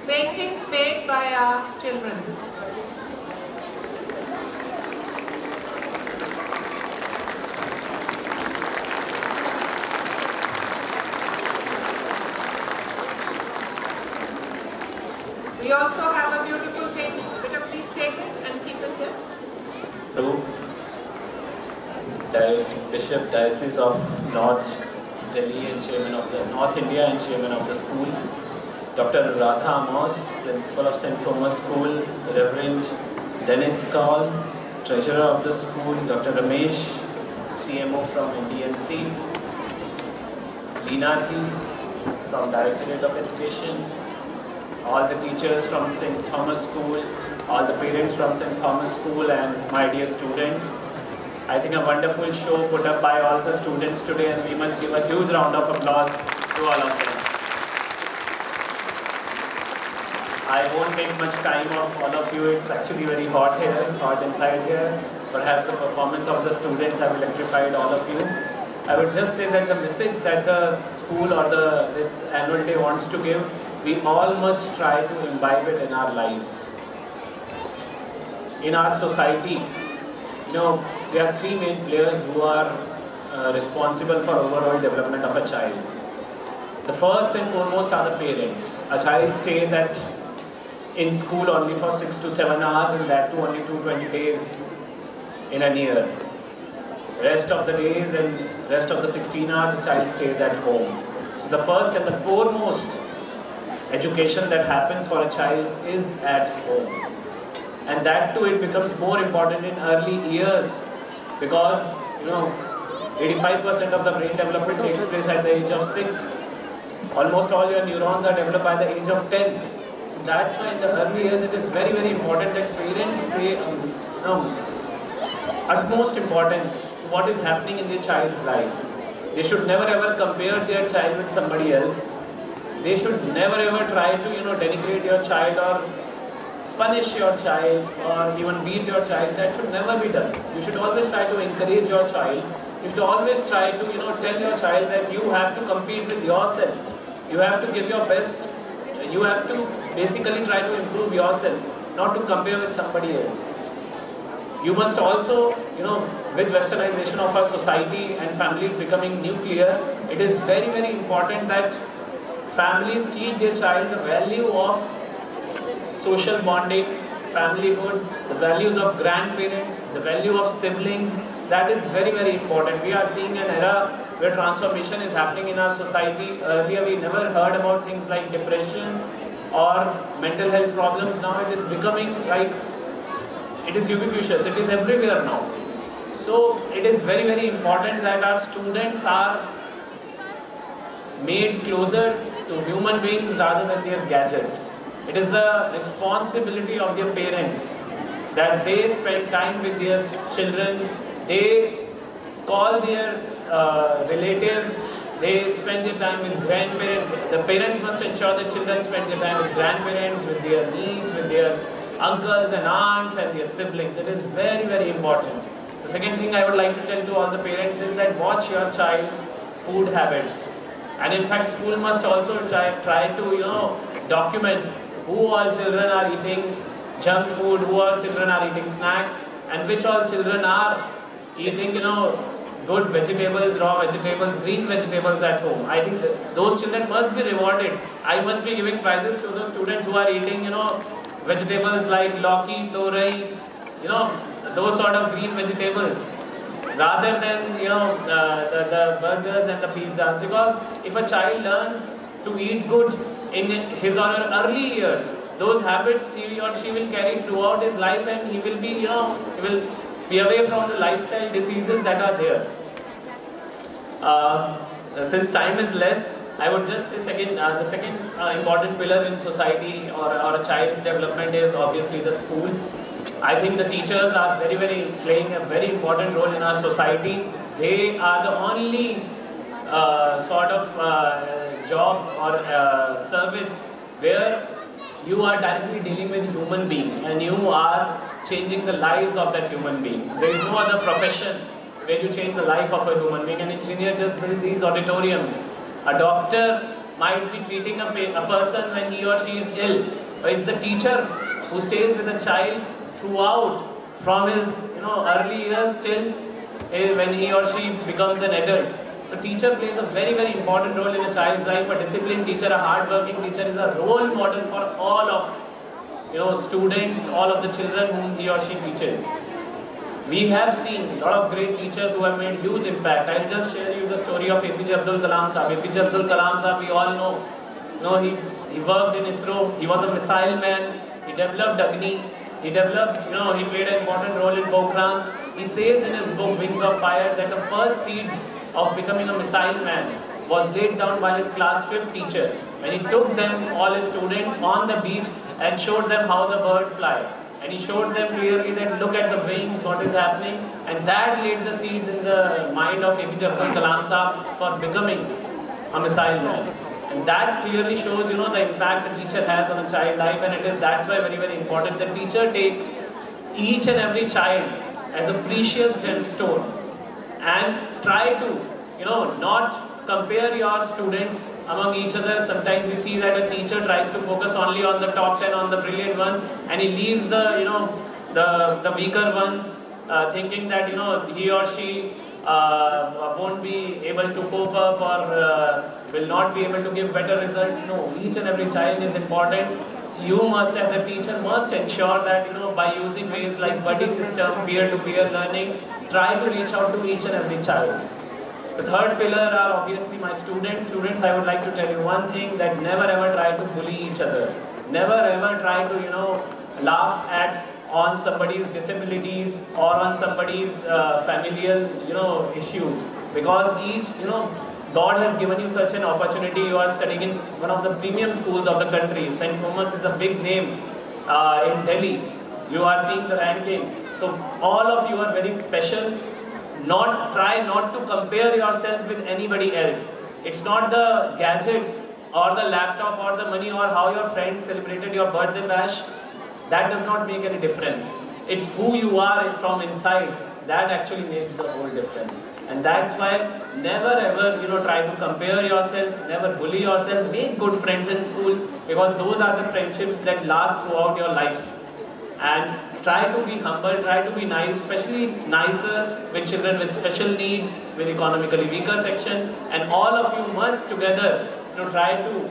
Paintings made by our children. We also have a beautiful painting. Please take it and keep it here. Hello. Bishop Diocese of North Delhi and Chairman of the North India and Chairman of the school, Dr. Radha Amos, Principal of St. Thomas School, Reverend Dennis Kaul, Treasurer of the school, Dr. Ramesh, CMO from NDMC, Leena ji from Directorate of Education, all the teachers from St. Thomas School, all the parents from St. Thomas School, and my dear students. I think a wonderful show put up by all the students today, and we must give a huge round of applause to all of them. I won't take much time of all of you. It's actually very hot here, hot inside here. Perhaps the performance of the students have electrified all of you. I would just say that the message that the school or this annual day wants to give, we all must try to imbibe it in our lives. In our society, there are three main players who are responsible for overall development of a child. The first and foremost are the parents. A child stays in school only for 6 to 7 hours, and that too only 220 days in a year. Rest of the days and rest of the 16 hours, the child stays at home. So the first and the foremost education that happens for a child is at home. And that too, it becomes more important in early years because 85% of the brain development takes place at the age of 6. Almost all your neurons are developed by the age of 10. So that's why in the early years it is very, very important that parents pay utmost importance to what is happening in their child's life. They should never ever compare their child with somebody else. They should never ever try to denigrate your child or punish your child or even beat your child. That should never be done. You should always try to encourage your child. You should always try to tell your child that you have to compete with yourself. You have to give your best. You have to basically try to improve yourself, not to compare with somebody else. You must also, with westernization of our society and families becoming nuclear, it is very, very important that families teach their child the value of social bonding, familyhood, the values of grandparents, the value of siblings. That is very, very important. We are seeing an era where transformation is happening in our society. Earlier we never heard about things like depression or mental health problems. Now it is becoming it is ubiquitous. It is everywhere now. So it is very, very important that our students are made closer to human beings rather than their gadgets. It is the responsibility of their parents that they spend time with their children, they call their relatives, they spend their time with grandparents. The parents must ensure that children spend their time with grandparents, with their niece, with their uncles and aunts and their siblings. It is very, very important. The second thing I would like to tell to all the parents is that watch your child's food habits. And in fact, school must also try to document who all children are eating junk food, who all children are eating snacks, and which all children are eating, good vegetables, raw vegetables, green vegetables at home. I think those children must be rewarded. I must be giving prizes to those students who are eating, vegetables like lauki, torai, those sort of green vegetables, rather than, the burgers and the pizzas. Because if a child learns to eat good in his or her early years, those habits he or she will carry throughout his life, and he will be, he will be away from the lifestyle diseases that are there. Since time is less, I would just say the second important pillar in society or a child's development is obviously the school. I think the teachers are playing a very important role in our society. They are the only sort of job or service where you are directly dealing with human being and you are changing the lives of that human being. There is no other profession where you change the life of a human being. An engineer just builds these auditoriums. A doctor might be treating a person when he or she is ill. But it's the teacher who stays with a child throughout, from his early years till when he or she becomes an adult. So teacher plays a very, very important role in a child's life. A disciplined teacher, a hard-working teacher is a role model for all of students, all of the children whom he or she teaches. We have seen a lot of great teachers who have made huge impact. I'll just share you the story of APJ Abdul Kalam Sahab. APJ Abdul Kalam Sahab, we all know. He worked in ISRO. He was a missile man. He developed Agni. He developed, he played an important role in Pokhran. He says in his book Wings of Fire that the first seeds of becoming a missile man was laid down by his class 5th teacher when he took them, all his students, on the beach and showed them how the bird fly. And he showed them clearly that look at the wings, what is happening, and that laid the seeds in the mind of APJ Abdul Kalam Sahab for becoming a missile man. And that clearly shows, the impact the teacher has on a child life, and that's why very, very important. The teacher take each and every child as a precious gemstone and try to, not compare your students among each other. Sometimes we see that a teacher tries to focus only on the top 10, on the brilliant ones, and he leaves the, the weaker ones, thinking that, he or she won't be able to cope up or will not be able to give better results. No, each and every child is important. You must, as a teacher, must ensure that, by using ways like buddy system, peer-to-peer learning, try to reach out to each and every child. The third pillar are obviously my students. Students, I would like to tell you one thing, that never ever try to bully each other. Never ever try to, laugh on somebody's disabilities or on somebody's familial, issues. Because God has given you such an opportunity. You are studying in one of the premium schools of the country. St. Thomas is a big name in Delhi. You are seeing the rankings. So all of you are very special. Try not to compare yourself with anybody else. It's not the gadgets or the laptop or the money or how your friend celebrated your birthday bash. That does not make any difference. It's who you are from inside that actually makes the whole difference. And that's why never ever try to compare yourself, never bully yourself. Make good friends in school, because those are the friendships that last throughout your life. And try to be humble, try to be nice, especially nicer with children with special needs, with economically weaker section, and all of you must together try to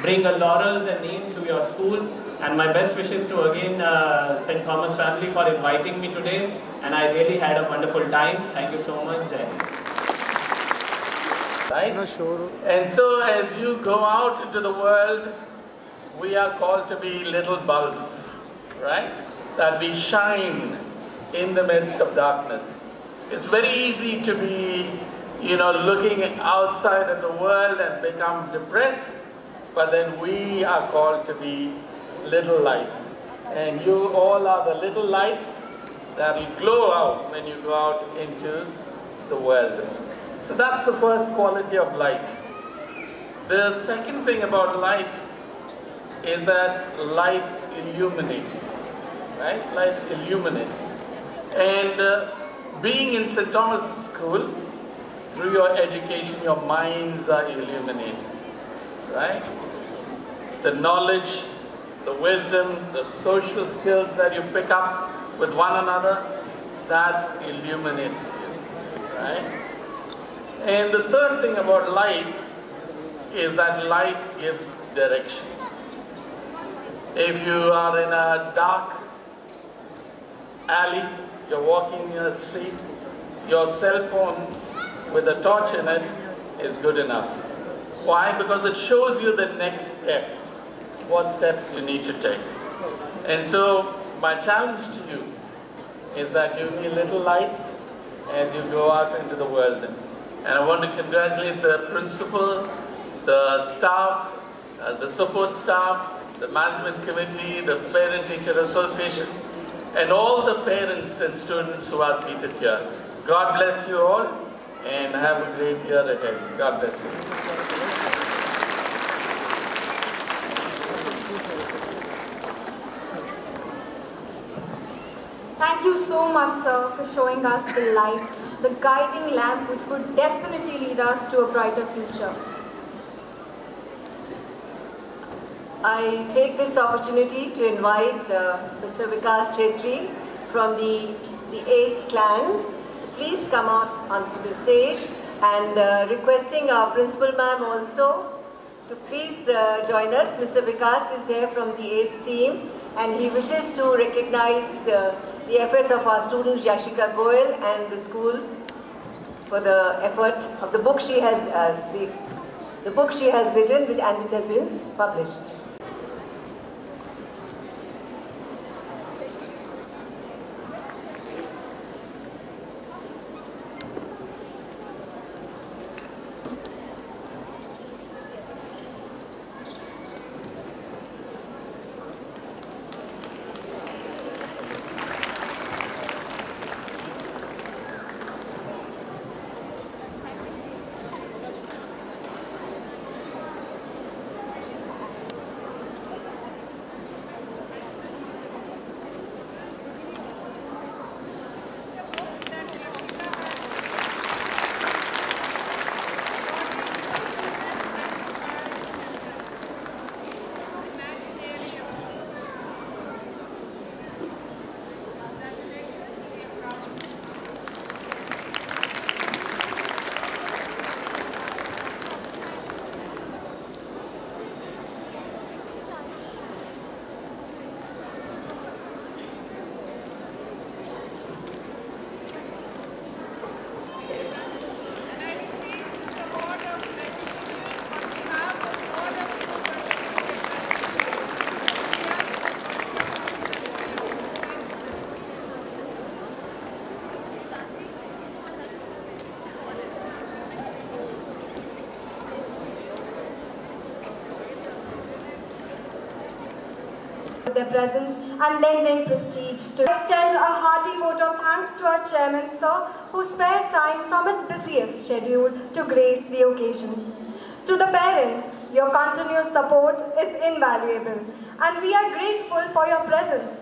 bring a laurels and name to your school. And my best wishes to again St. Thomas family for inviting me today, and I really had a wonderful time. Thank you so much. Right? And so as you go out into the world, we are called to be little bulbs, right? That we shine in the midst of darkness. It's very easy to be, looking outside at the world and become depressed, but then we are called to be little lights. And you all are the little lights that will glow out when you go out into the world. So that's the first quality of light. The second thing about light is that light illuminates. Right? Light illuminates. And being in St. Thomas School, through your education, your minds are illuminated. Right? The knowledge, the wisdom, the social skills that you pick up with one another, that illuminates you. Right? And the third thing about light is that light gives direction. If you are in a dark alley, you're walking in a street, your cell phone with a torch in it is good enough. Why? Because it shows you the next step, what steps you need to take. And so my challenge to you is that you be little lights as you go out into the world. And I want to congratulate the principal, the staff, the support staff, the management committee, the parent-teacher association, and all the parents and students who are seated here. God bless you all, and have a great year ahead. God bless you. Thank you so much, sir, for showing us the light, the guiding lamp which would definitely lead us to a brighter future. I take this opportunity to invite Mr. Vikas Chetri from the ACE clan. Please come out onto the stage, and requesting our principal ma'am also to please join us. Mr. Vikas is here from the ACE team, and he wishes to recognize the efforts of our student Yashika Goel and the school for the effort of the book she has the book she has written which has been published. Their presence and lending prestige to extend a hearty vote of thanks to our chairman, sir, who spared time from his busiest schedule to grace the occasion. To the parents, your continuous support is invaluable, and we are grateful for your presence.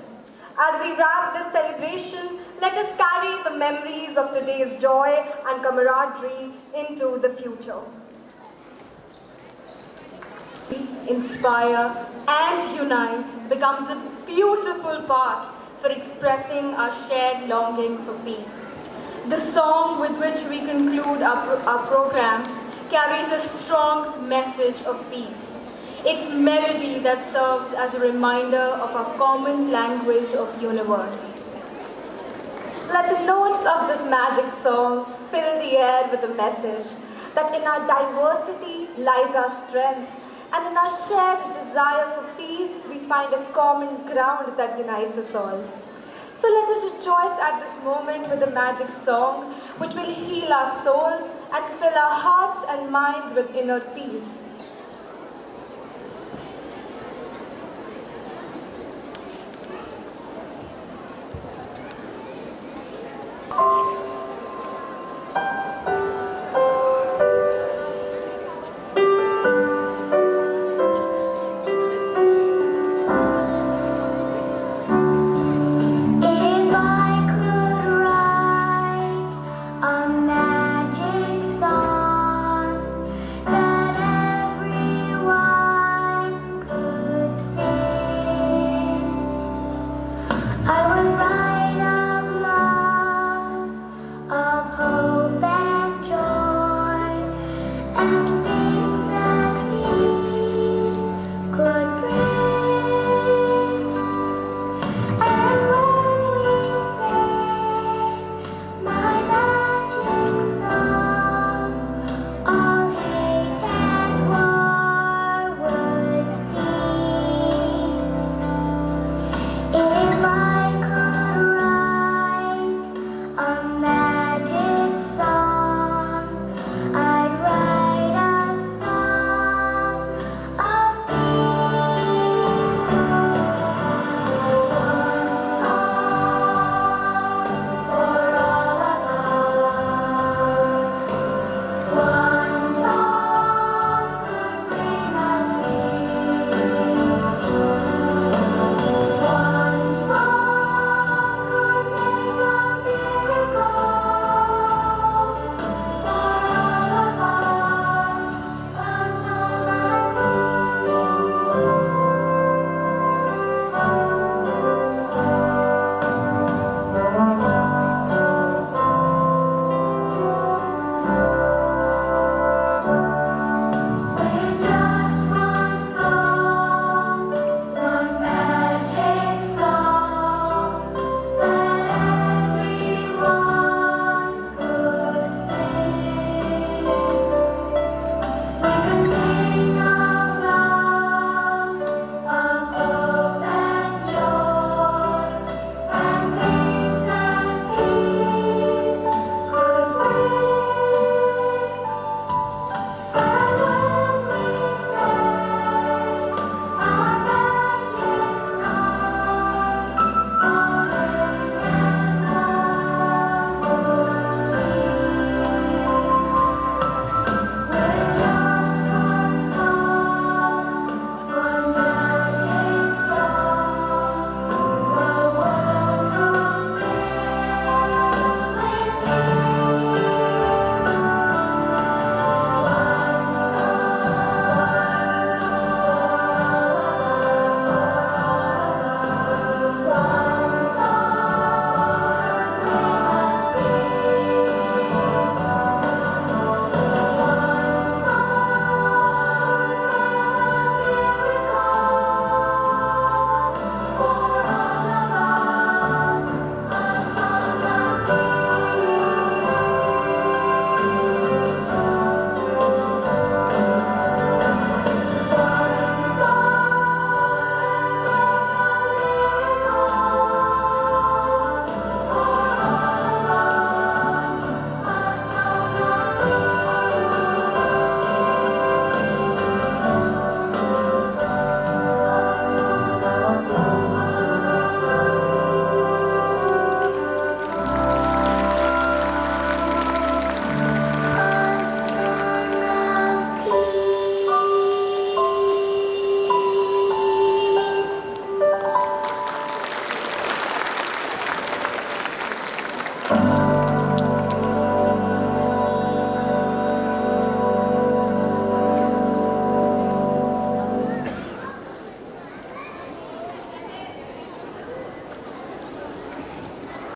As we wrap this celebration, let us carry the memories of today's joy and camaraderie into the future. Inspire and unite becomes a beautiful path for expressing our shared longing for peace. The song with which we conclude our program carries a strong message of peace. Its melody that serves as a reminder of our common language of universe. Let the notes of this magic song fill the air with a message that in our diversity lies our strength, and in our shared desire for peace, we find a common ground that unites us all. So let us rejoice at this moment with a magic song which will heal our souls and fill our hearts and minds with inner peace.